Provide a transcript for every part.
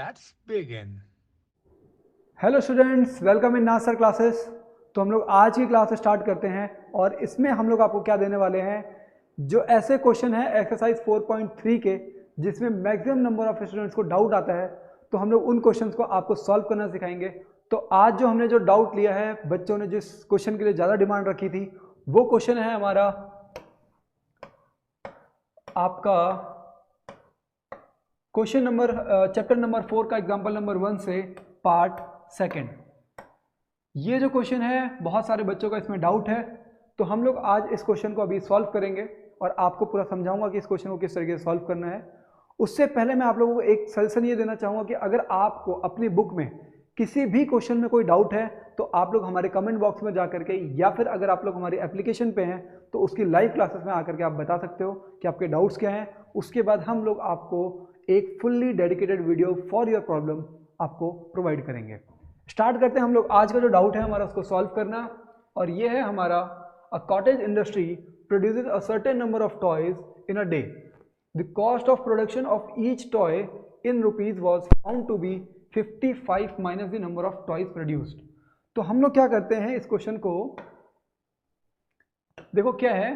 Let's begin. Hello students, welcome in Nasar classes. तो हम लोग आज की क्लास स्टार्ट करते हैं और इसमें हम लोग आपको क्या देने वाले हैं, जो ऐसे क्वेश्चन है एक्सरसाइज 4.3 के जिसमें मैक्सिमम नंबर ऑफ स्टूडेंट्स को डाउट आता है, तो हम लोग उन क्वेश्चंस को आपको सॉल्व करना सिखाएंगे। तो आज जो हमने जो डाउट लिया है, बच्चों ने जिस क्वेश्चन के लिए ज़्यादा डिमांड रखी थी, वो क्वेश्चन है हमारा आपका क्वेश्चन नंबर चैप्टर नंबर 4 का एग्जाम्पल नंबर 1 से पार्ट सेकेंड। ये जो क्वेश्चन है बहुत सारे बच्चों का इसमें डाउट है, तो हम लोग आज इस क्वेश्चन को अभी सॉल्व करेंगे और आपको पूरा समझाऊंगा कि इस क्वेश्चन को किस तरीके से सॉल्व करना है। उससे पहले मैं आप लोगों को एक सजेशन ये देना चाहूँगा कि अगर आपको अपनी बुक में किसी भी क्वेश्चन में कोई डाउट है तो आप लोग हमारे कमेंट बॉक्स में जा करके, या फिर अगर आप लोग हमारी एप्लीकेशन पे हैं तो उसकी लाइव क्लासेस में आकर के आप बता सकते हो कि आपके डाउट्स क्या हैं। उसके बाद हम लोग आपको एक fully dedicated video for your problem आपको प्रोवाइड करेंगे। स्टार्ट करते हैं हम लोग आज का जो डाउट है हमारा उसको सॉल्व करना, और ये है हमारा a cottage industry produces a certain number of toys in a day. The cost of production of each toy in rupees was found to be 55 minus the number of toys produced. तो हम लोग क्या करते हैं इस question को, देखो क्या है,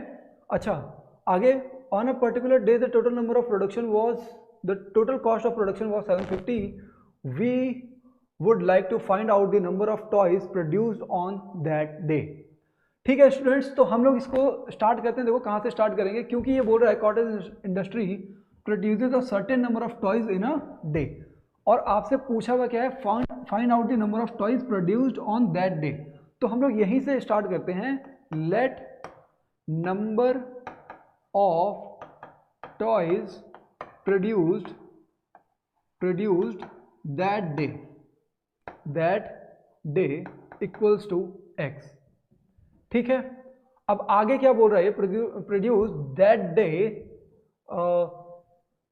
अच्छा आगे, on a particular day the total number of production was the total cost of production was 750। We would like to find out the number of toys produced on that day। ठीक है students, तो हम लोग इसको start करते हैं। देखो कहाँ से स्टार्ट करेंगे, क्योंकि ये बोल रहा है cottage industry produces a certain number of toys in a day, और आपसे पूछा हुआ क्या है, find out the number of toys produced on that day. तो हम लोग यहीं से स्टार्ट करते हैं। Let number of toys produced that day equals to x। ठीक है, अब आगे क्या बोल रहा है, produce that day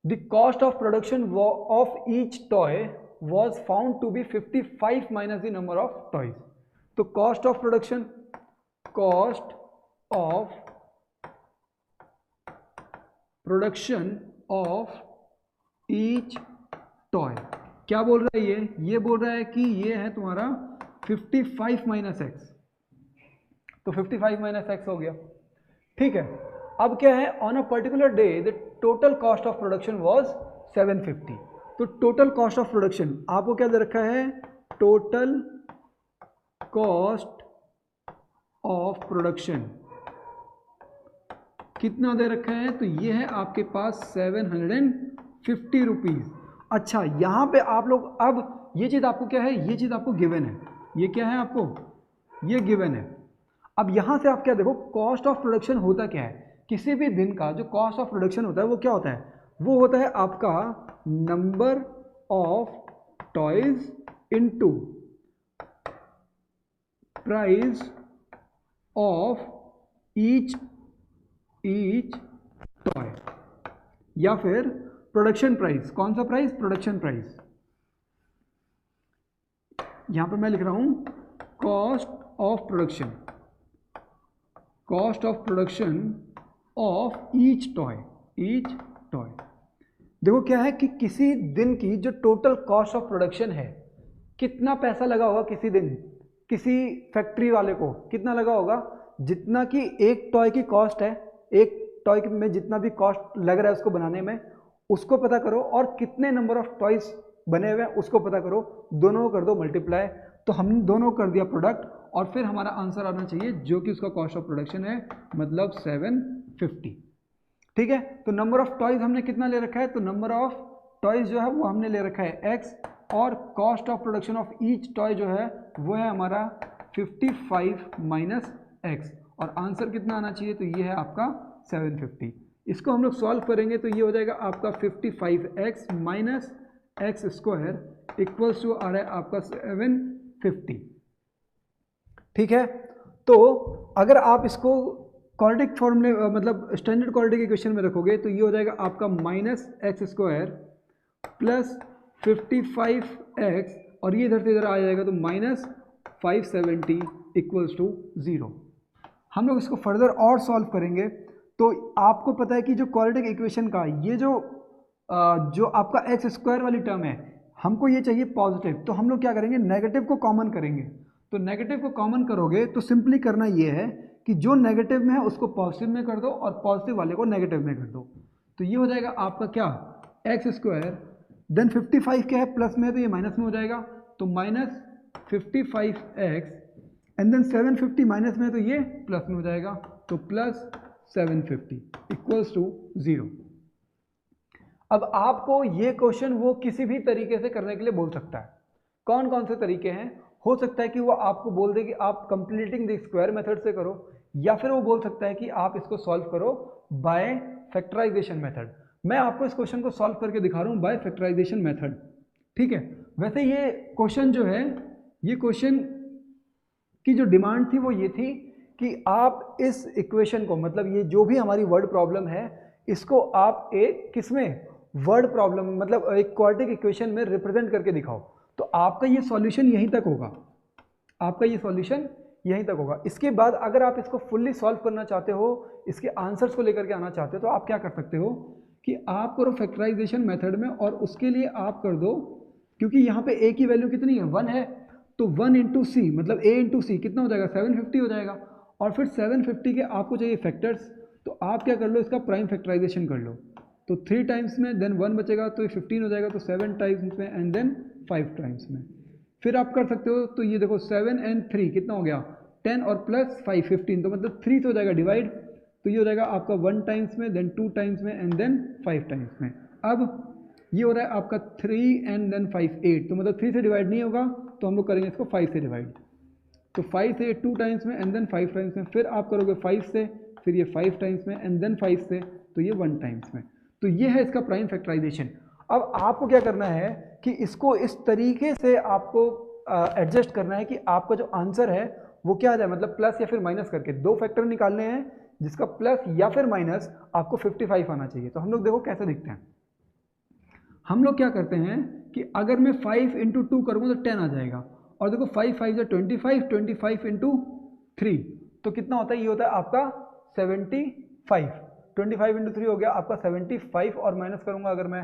the cost of production of each toy was found to be 55 minus the number of toys. तो cost of production of each toy क्या बोल रहा है, ये बोल रहा है कि ये है तुम्हारा 55 माइनस एक्स। तो 55 माइनस एक्स हो गया। ठीक है, अब क्या है, on a particular day the total cost of production was 750। तो टोटल कॉस्ट ऑफ प्रोडक्शन आपको क्या दे रखा है, टोटल कॉस्ट ऑफ प्रोडक्शन कितना दे रखा है, तो ये है आपके पास 750 रुपीज़। अच्छा, यहाँ पे आप लोग, अब ये चीज़ आपको क्या है, ये चीज़ आपको गिवन है, ये क्या है आपको, ये गिवन है। अब यहाँ से आप क्या देखो, कॉस्ट ऑफ प्रोडक्शन होता क्या है, किसी भी दिन का जो कॉस्ट ऑफ प्रोडक्शन होता है वो क्या होता है, वो होता है आपका number of toys into price of each toy, या फिर प्रोडक्शन प्राइस। कौन सा प्राइस, प्रोडक्शन प्राइस। यहां पे मैं लिख रहा हूं cost of production of each toy. देखो क्या है कि किसी दिन की जो टोटल कॉस्ट ऑफ प्रोडक्शन है, कितना पैसा लगा होगा किसी दिन, किसी फैक्ट्री वाले को कितना लगा होगा, जितना कि एक टॉय की कॉस्ट है, एक टॉय में जितना भी कॉस्ट लग रहा है उसको बनाने में, उसको पता करो, और कितने नंबर ऑफ टॉयज बने हुए हैं उसको पता करो, दोनों को कर दो मल्टीप्लाई। तो हमने दोनों कर दिया प्रोडक्ट, और फिर हमारा आंसर आना चाहिए जो कि उसका कॉस्ट ऑफ प्रोडक्शन है, मतलब 750। ठीक है, तो नंबर ऑफ टॉयज हमने कितना ले रखा है, तो नंबर ऑफ टॉयज जो है वो हमने ले रखा है x, और cost of production of each toy जो है वो है हमारा 55 माइनस x, और आंसर कितना आना चाहिए, तो ये है आपका 750। इसको हम लोग सॉल्व करेंगे तो ये हो जाएगा आपका 55x minus x square equals to आ रहा है आपका 750। ठीक है, तो अगर आप इसको क्वाड्रेटिक फॉर्मूले मतलब स्टैंडर्ड क्वाड्रेटिक इक्वेशन में रखोगे तो ये हो जाएगा आपका minus x square plus 55x, और ये इधर से इधर आ जाएगा तो माइनस 570 इक्वल्स टू 0। हम लोग इसको फर्दर और सॉल्व करेंगे। तो आपको पता है कि जो क्वाड्रेटिक इक्वेशन का ये जो आपका एक्स स्क्वायर वाली टर्म है, हमको ये चाहिए पॉजिटिव, तो हम लोग क्या करेंगे, नेगेटिव को कॉमन करेंगे। तो नेगेटिव को कॉमन करोगे तो सिंपली करना ये है कि जो नेगेटिव में है उसको पॉजिटिव में कर दो और पॉजिटिव वाले को नेगेटिव में कर दो। तो ये हो जाएगा आपका क्या, एक्स स्क्वायर, देन 55 क्या है, प्लस में है तो ये माइनस में हो जाएगा, तो minus 55x, and then 750 minus में है तो ये प्लस में हो जाएगा, तो प्लस 750 इक्वल्स टू 0। अब आपको ये क्वेश्चन वो किसी भी तरीके से करने के लिए बोल सकता है। कौन कौन से तरीके हैं, हो सकता है कि वो आपको बोल दे कि आप कंप्लीटिंग द स्क्वायर मेथड से करो, या फिर वो बोल सकता है कि आप इसको सॉल्व करो बाय फैक्टराइजेशन मेथड। मैं आपको इस क्वेश्चन को सॉल्व करके दिखा रहा हूँ बाय फैक्टराइजेशन मेथड, ठीक है। वैसे ये क्वेश्चन जो है, ये क्वेश्चन की जो डिमांड थी वो ये थी कि आप इस इक्वेशन को, मतलब ये जो भी हमारी वर्ड प्रॉब्लम है, इसको आप एक किसमें, वर्ड प्रॉब्लम मतलब एक क्वाड्रेटिक इक्वेशन में रिप्रेजेंट करके दिखाओ। तो आपका ये सॉल्यूशन यहीं तक होगा, आपका ये सॉल्यूशन यहीं तक होगा। इसके बाद अगर आप इसको फुल्ली सॉल्व करना चाहते हो, इसके आंसर्स को लेकर के आना चाहते हो, तो आप क्या कर सकते हो कि आप करो फैक्टराइजेशन मेथड में, और उसके लिए आप कर दो, क्योंकि यहाँ पे a की वैल्यू कितनी है, 1 है, तो 1 इंटू सी मतलब a इंटू सी कितना हो जाएगा, 750 हो जाएगा। और फिर 750 के आपको चाहिए फैक्टर्स, तो आप क्या कर लो, इसका प्राइम फैक्टराइजेशन कर लो। तो 3 टाइम्स में, देन 1 बचेगा तो ये 15 हो जाएगा, तो 7 टाइम्स में, एंड देन 5 टाइम्स में। फिर आप कर सकते हो, तो ये देखो 7 एंड 3 कितना हो गया, 10 और प्लस 5 15, तो मतलब 3 से हो जाएगा डिवाइड, तो ये हो जाएगा आपका 1 टाइम्स में, देन 2 टाइम्स में, एंड देन 5 टाइम्स में। अब ये हो रहा है आपका 3 एंड देन 5 8, तो मतलब 3 से डिवाइड नहीं होगा, तो हम लोग करेंगे इसको 5 से डिवाइड। तो 5 से 2 टाइम्स में, एंड देन 5 टाइम्स में, फिर आप करोगे 5 से, फिर ये 5 टाइम्स में, एंड देन 5 से, तो ये 1 टाइम्स में। तो ये है इसका प्राइम फैक्टराइजेशन। अब आपको क्या करना है कि इसको इस तरीके से आपको एडजस्ट करना है कि आपका जो आंसर है वो क्या आ जाए, मतलब प्लस या फिर माइनस करके 2 फैक्टर निकालने हैं, जिसका प्लस या फिर माइनस आपको 55 आना चाहिए। तो हम लोग देखो कैसे दिखते हैं। हम लोग क्या करते हैं कि अगर मैं 5 इंटू 2 करूँगा तो 10 आ जाएगा, और देखो 5 5 या 25, 25 इंटू 3 तो कितना होता है, ये होता है आपका 75, 25 इंटू 3 हो गया आपका 75, और माइनस करूँगा अगर मैं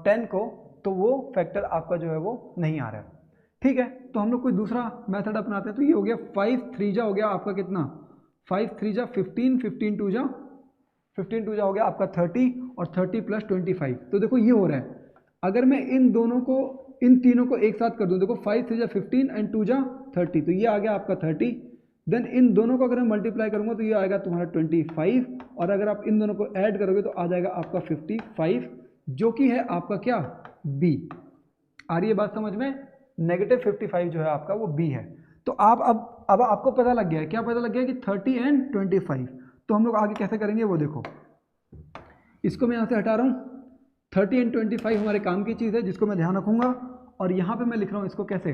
10 को, तो वो फैक्टर आपका जो है वो नहीं आ रहा है, ठीक है। तो हम लोग कोई दूसरा मेथड अपनाते हैं, तो ये हो गया 5 3 जा हो गया आपका कितना, 5 3 जा 15, 15 2 जा 15 2 जा हो गया आपका 30, और 30 प्लस 25। तो देखो ये हो रहा है, अगर मैं इन दोनों को, इन तीनों को एक साथ कर दूं, देखो 5 3 जा 15 एंड 2 जा 30, तो ये आ गया आपका 30। देन इन दोनों को अगर मैं मल्टीप्लाई करूंगा तो ये आएगा तुम्हारा 25, और अगर आप इन दोनों को ऐड करोगे तो आ जाएगा आपका 55, जो कि है आपका क्या, बी। आ रही है बात समझ में, नेगेटिव 55 जो है आपका वो बी है। तो आप अब आपको पता लग गया है, क्या पता लग गया कि 30 एंड 25। तो हम लोग आगे कैसे करेंगे वो देखो, इसको मैं यहाँ से हटा रहा हूँ, 30 एंड 25 हमारे काम की चीज़ है जिसको मैं ध्यान रखूँगा, और यहाँ पे मैं लिख रहा हूँ इसको कैसे,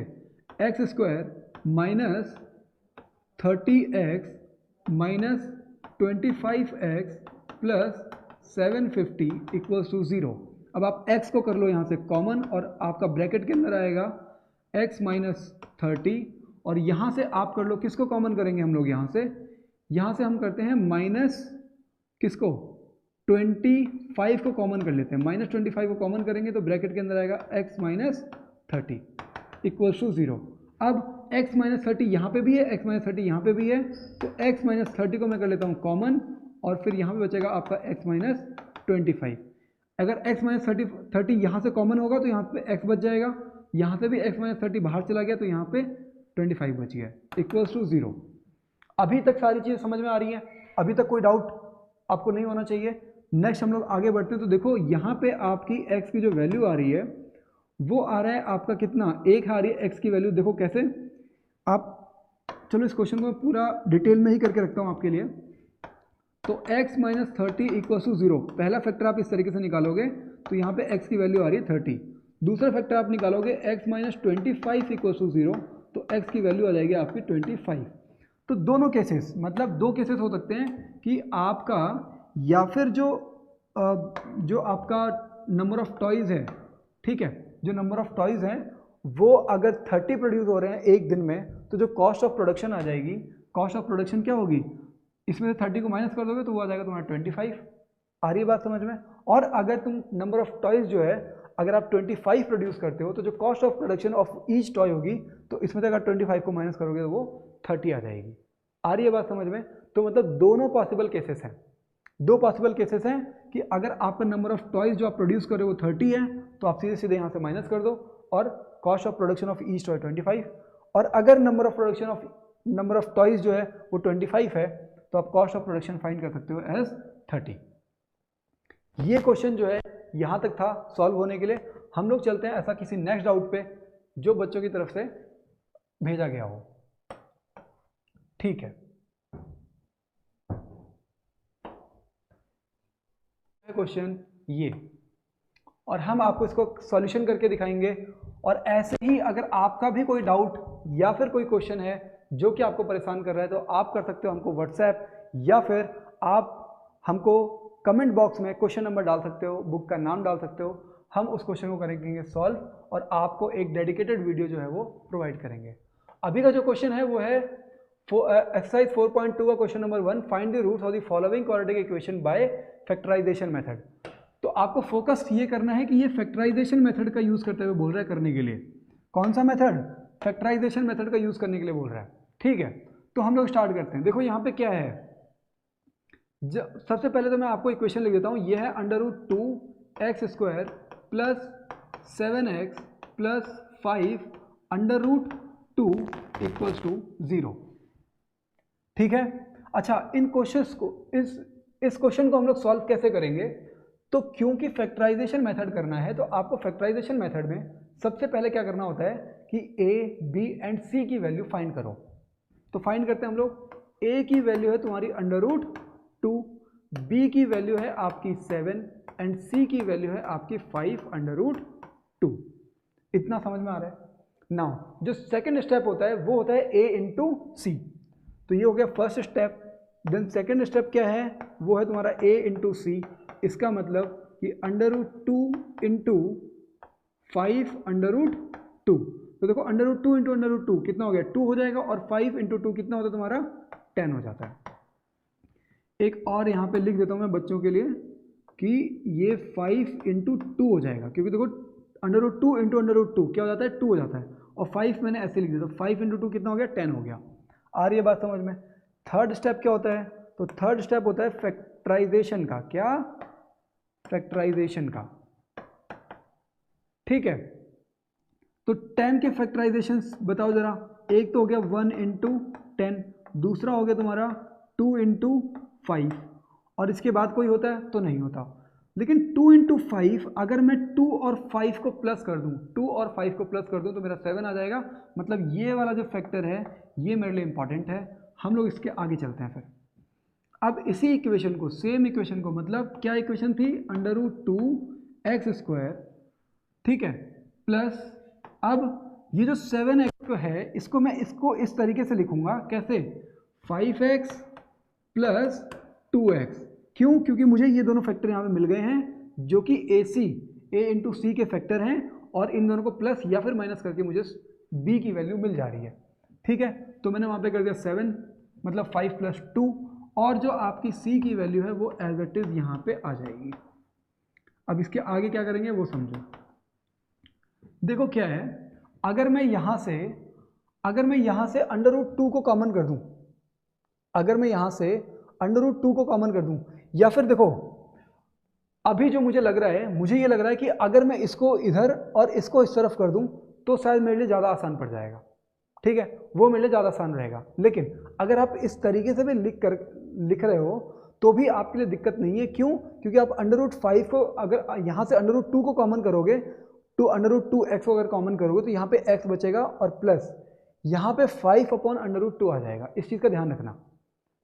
x square minus 30x minus 25x plus 750 equals to 0। अब आप x को कर लो यहाँ से कॉमन, और आपका ब्रैकेट के अंदर आएगा x माइनस 30, और यहाँ से आप कर लो, किसको कॉमन करेंगे हम लोग, यहाँ से हम करते हैं माइनस किसको, 25 को कॉमन कर लेते हैं, माइनस 25 को कॉमन करेंगे तो ब्रैकेट के अंदर आएगा x माइनस 30 इक्वल्स टू 0। अब x माइनस 30 यहाँ पे भी है, x माइनस 30 यहाँ पे भी है, तो x माइनस 30 को मैं कर लेता हूँ कॉमन, और फिर यहाँ पे बचेगा आपका x माइनस 25। अगर x माइनस 30 यहाँ से कॉमन होगा तो यहाँ पे x बच जाएगा, यहाँ से भी x माइनस 30 बाहर चला गया तो यहाँ पे 25 बच गया, इक्वल्स टू 0। अभी तक सारी चीज़ें समझ में आ रही हैं, अभी तक कोई डाउट आपको नहीं होना चाहिए। नेक्स्ट हम लोग आगे बढ़ते हैं, तो देखो यहाँ पे आपकी x की जो वैल्यू आ रही है वो आ रहा है आपका कितना, 1 आ रही है x की वैल्यू। देखो कैसे, आप चलो इस क्वेश्चन को मैं पूरा डिटेल में ही करके रखता हूँ आपके लिए। तो x माइनस 30 इक्वल टू 0, पहला फैक्टर आप इस तरीके से निकालोगे तो यहाँ पे x की वैल्यू आ रही है 30। दूसरा फैक्टर आप निकालोगे x माइनस 25 इक्वल टू 0, तो x की वैल्यू आ जाएगी आपकी 25। तो दोनों केसेस, मतलब 2 केसेस हो सकते हैं कि आपका, या फिर जो आपका नंबर ऑफ टॉयज़ है, ठीक है, जो नंबर ऑफ टॉयज़ हैं वो अगर 30 प्रोड्यूस हो रहे हैं एक दिन में, तो जो कॉस्ट ऑफ प्रोडक्शन आ जाएगी, कॉस्ट ऑफ प्रोडक्शन क्या होगी, इसमें से 30 को माइनस कर दोगे तो वो आ जाएगा तुम्हारा 25। आ रही है बात समझ में। और अगर तुम नंबर ऑफ टॉयज़ जो है अगर आप 25 प्रोड्यूस करते हो तो जो cost of production of each toy होगी, तो इसमें से अगर 25 को माइनस करोगे तो वो 30 आ जाएगी। आ रही है बात समझ में? तो मतलब दोनों पॉसिबल केसेस हैं, दो पॉसिबल केसेस हैं कि अगर आपका नंबर ऑफ टॉयज जो आप प्रोड्यूस कर रहे हो वो 30 है तो आप सीधे सीधे यहाँ से माइनस कर दो, और cost of production of each toy 25, और अगर नंबर ऑफ टॉयज जो है वो 25 है तो आप कॉस्ट ऑफ प्रोडक्शन फाइंड कर सकते हो एज 30। ये क्वेश्चन जो है यहाँ तक था सॉल्व होने के लिए। हम लोग चलते हैं ऐसा किसी नेक्स्ट डाउट पे जो बच्चों की तरफ से भेजा गया हो। ठीक है, क्वेश्चन ये, और हम आपको इसको सॉल्यूशन करके दिखाएंगे। और ऐसे ही अगर आपका भी कोई डाउट या फिर कोई क्वेश्चन है जो कि आपको परेशान कर रहा है तो आप कर सकते हो हमको व्हाट्सएप, या फिर आप हमको कमेंट बॉक्स में क्वेश्चन नंबर डाल सकते हो, बुक का नाम डाल सकते हो। हम उस क्वेश्चन को करेंगे सॉल्व और आपको एक डेडिकेटेड वीडियो जो है वो प्रोवाइड करेंगे। अभी का जो क्वेश्चन है वो है एक्सरसाइज 4.2 का question number 1, find the roots of the following quadratic equation by factorisation method. तो आपको फोकस ये करना है कि ये फैक्टराइजेशन मेथड का यूज करते हुए बोल रहा है करने के लिए। कौन सा मेथड? फैक्टराइजेशन मेथड का यूज करने के लिए बोल रहा है। ठीक है, तो हम लोग स्टार्ट करते हैं। देखो यहाँ पे क्या है, सबसे पहले तो मैं आपको इक्वेशन लिख देता हूँ। ये है √2x² plus 7x plus 5 √2 equals to 0। ठीक है, अच्छा इन क्वेश्चंस को इस क्वेश्चन को हम लोग सॉल्व कैसे करेंगे? तो क्योंकि फैक्टराइजेशन मेथड करना है तो आपको फैक्टराइजेशन मेथड में सबसे पहले क्या करना होता है कि a, b एंड c की वैल्यू फाइंड करो। तो फाइंड करते हैं हम लोग। a की वैल्यू है तुम्हारी √2, b की वैल्यू है आपकी 7 एंड c की वैल्यू है आपकी 5 √2। इतना समझ में आ रहा है? नाउ जो सेकंड स्टेप होता है वो होता है a इंटू सी। तो ये हो गया first step. Then second step क्या है? वो है तुम्हारा a इंटू सी। इसका मतलब कि √2 इंटू 5 √2। तो देखो √2 इंटू √2 कितना हो गया? 2 हो जाएगा, और 5 इंटू 2 कितना होता है तुम्हारा? 10 हो जाता है। एक और यहाँ पे लिख देता हूँ मैं बच्चों के लिए कि ये 5 इंटू 2 हो जाएगा, क्योंकि देखो √2 इंटू √2 क्या हो जाता है? 2 हो जाता है, और 5 मैंने ऐसे लिख दिया। तो 5 इंटू 2 कितना हो गया? 10 हो गया। आ रही है बात समझ में? थर्ड स्टेप क्या होता है? तो थर्ड स्टेप होता है फैक्टराइजेशन का। क्या? फैक्टराइजेशन का। ठीक है, तो 10 के फैक्टराइजेशन बताओ जरा। एक तो हो गया 1 इंटू 10, दूसरा हो गया तुम्हारा 2 इंटू 5, और इसके बाद कोई होता है? तो नहीं होता। लेकिन 2 इंटू 5 अगर मैं 2 और 5 को प्लस कर दूं, 2 और 5 को प्लस कर दूं तो मेरा 7 आ जाएगा। मतलब ये वाला जो फैक्टर है ये मेरे लिए इंपॉर्टेंट है। हम लोग इसके आगे चलते हैं फिर। अब इसी इक्वेशन को, सेम इक्वेशन को, मतलब क्या इक्वेशन थी? √2x², ठीक है, प्लस अब ये जो 7x है इसको मैं इस तरीके से लिखूंगा। कैसे? 5x plus 2x। क्यों? क्योंकि मुझे ये दोनों फैक्टर यहाँ पे मिल गए हैं जो कि a इंटू सी के फैक्टर हैं, और इन दोनों को प्लस या फिर माइनस करके मुझे b की वैल्यू मिल जा रही है। ठीक है, तो मैंने वहाँ पे कर दिया 7, मतलब 5 प्लस 2, और जो आपकी c की वैल्यू है वो एज इट इज यहाँ पे आ जाएगी। अब इसके आगे क्या करेंगे वो समझो। देखो क्या है, अगर मैं यहाँ से √2 को कॉमन कर दूं, अगर मैं यहाँ से √2 को कॉमन कर दूं, या फिर देखो अभी जो मुझे लग रहा है, मुझे ये लग रहा है कि अगर मैं इसको इधर और इसको इस तरफ कर दूं तो शायद मेरे लिए ज़्यादा आसान पड़ जाएगा। ठीक है, वो मेरे लिए ज़्यादा आसान रहेगा। लेकिन अगर आप इस तरीके से भी लिख रहे हो तो भी आपके लिए दिक्कत नहीं है। क्यों? क्योंकि आप √5 को अगर यहाँ से √2 को कॉमन करोगे तो √2x को अगर कॉमन करोगे तो यहाँ पे x बचेगा, और प्लस यहाँ पे 5/√2 आ जाएगा। इस चीज़ का ध्यान रखना।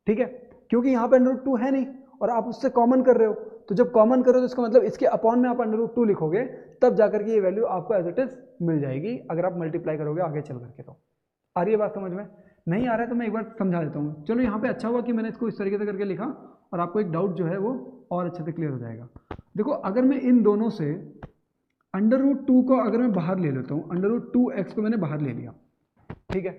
ठीक है, क्योंकि यहाँ पे √2 है नहीं और आप उससे कॉमन कर रहे हो, तो जब कॉमन करो तो इसका मतलब इसके अपॉन में आप √2 लिखोगे, तब जाकर के ये वैल्यू आपको एज इट इज मिल जाएगी अगर आप मल्टीप्लाई करोगे आगे चल करके। तो आ रही है बात समझ में? नहीं आ रहा है तो मैं एक बार समझा देता हूँ। चलो यहाँ पे अच्छा हुआ कि मैंने इसको इस तरीके से करके लिखा, और आपको एक डाउट जो है वो और अच्छे से क्लियर हो जाएगा। देखो अगर मैं इन दोनों से √2 को अगर मैं बाहर ले लेता हूँ, √2x को मैंने बाहर ले लिया, ठीक है,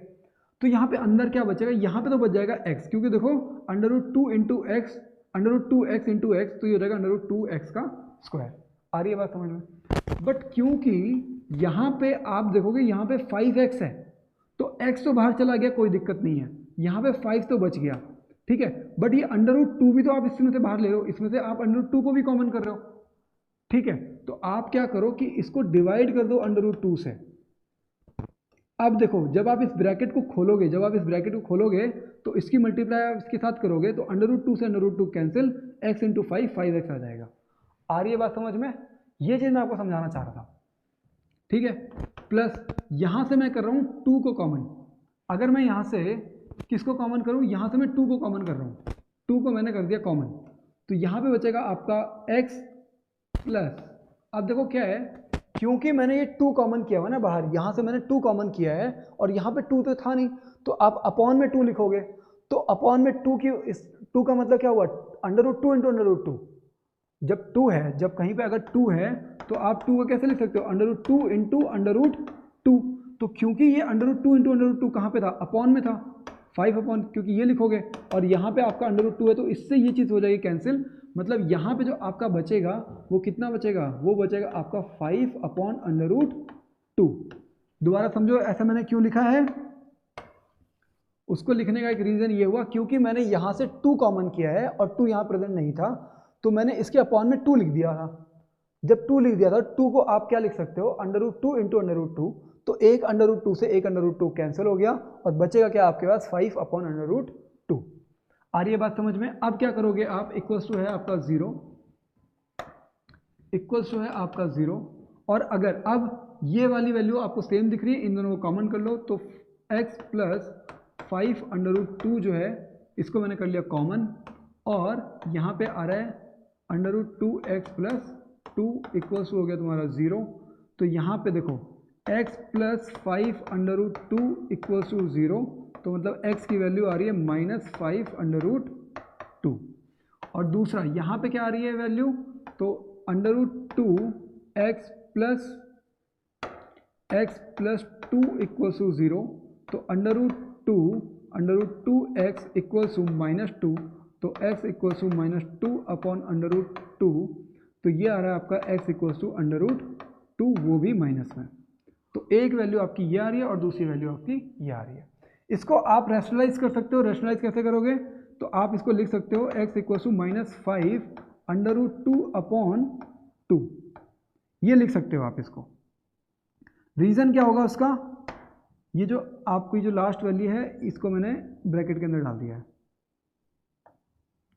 तो यहाँ पे अंदर क्या बचेगा? यहाँ पे तो बच जाएगा x, क्योंकि देखो √2 into x, √2x into x, तो ये हो जाएगा √2x का स्क्वायर। आ रही है बात समझ में? बट क्योंकि यहाँ पे आप देखोगे यहाँ पे 5x है, तो x तो बाहर चला गया, कोई दिक्कत नहीं है, यहाँ पे 5 तो बच गया, ठीक है। बट ये √2 भी तो आप इसमें से बाहर ले रहे हो, इसमें से आप √2 को भी कॉमन कर रहे हो, ठीक है। तो आप क्या करो कि इसको डिवाइड कर दो √2 से। अब देखो जब आप इस ब्रैकेट को खोलोगे, तो इसकी मल्टीप्लाई आप इसके साथ करोगे तो √2 से √2 कैंसिल, x इंटू 5x आ जाएगा। आ रही है बात समझ में? ये चीज़ मैं आपको समझाना चाह रहा था, ठीक है। प्लस यहाँ से मैं कर रहा हूँ 2 को कॉमन। अगर मैं यहाँ से किसको कॉमन करूँ, यहाँ से मैं 2 को कॉमन कर रहा हूँ, 2 को मैंने कर दिया कॉमन, तो यहाँ पे बचेगा आपका x प्लस, अब देखो क्या है, क्योंकि मैंने ये 2 कॉमन किया हुआ ना बाहर, यहाँ से मैंने 2 कॉमन किया है और यहाँ पे 2 तो था नहीं, तो आप अपॉन में 2 लिखोगे, तो अपॉन में 2 की, इस 2 का मतलब क्या हुआ, √2 इंटू √2। जब 2 है, जब कहीं पे अगर 2 है तो आप 2 को कैसे लिख सकते हो, √2 इंटू √2। तो क्योंकि ये √2 इंटू √2 कहाँ पे था, अपॉन में था, 5 अपॉन, क्योंकि ये लिखोगे और यहाँ पे आपका √2 है, तो इससे ये चीज़ हो जाएगी कैंसिल। मतलब यहाँ पे जो आपका बचेगा वो कितना बचेगा, वो बचेगा आपका 5 अपॉन √2। दोबारा समझो ऐसा मैंने क्यों लिखा है, उसको लिखने का एक रीज़न ये हुआ क्योंकि मैंने यहाँ से 2 कॉमन किया है और 2 यहाँ प्रेजेंट नहीं था, तो मैंने इसके अपॉन में 2 लिख दिया था। जब 2 लिख दिया था, 2 को आप क्या लिख सकते हो, √2 इंटू √2, तो एक √2 से एक √2 कैंसिल हो गया और बचेगा क्या आपके पास, 5 अपॉन √2। आ रही है बात समझ में? अब क्या करोगे आप, इक्वल्स टू है आपका 0, इक्वल्स टू है आपका 0, और अगर अब ये वाली वैल्यू आपको सेम दिख रही है, इन दोनों को कॉमन कर लो, तो x प्लस 5 √2 जो है इसको मैंने कर लिया कॉमन, और यहाँ पे आ रहा है √2x प्लस 2 इक्वल्स हो गया तुम्हारा 0। तो यहाँ पे देखो x प्लस 5 √2 इक्वल्स टू 0, तो मतलब x की वैल्यू आ रही है -5 √2। और दूसरा यहाँ पे क्या आ रही है वैल्यू, तो √2x प्लस 2 इक्वल्स टू 0, तो √2x इक्वल्स टू -2, तो x इक्वल्स टू -2 अपॉन √2, तो ये आ रहा है आपका x इक्वल्स टू √2, वो भी माइनस में। तो एक वैल्यू आपकी ये आ रही है और दूसरी वैल्यू आपकी ये आ रही है। इसको आप रैशनलाइज कर सकते हो। रैशनलाइज कैसे करोगे, तो आप इसको लिख सकते हो x इक्वल्स टू -5 √2 अपॉन 2, ये लिख सकते हो आप इसको। रीज़न क्या होगा उसका, ये जो आपकी जो लास्ट वैल्यू है इसको मैंने ब्रैकेट के अंदर डाल दिया है,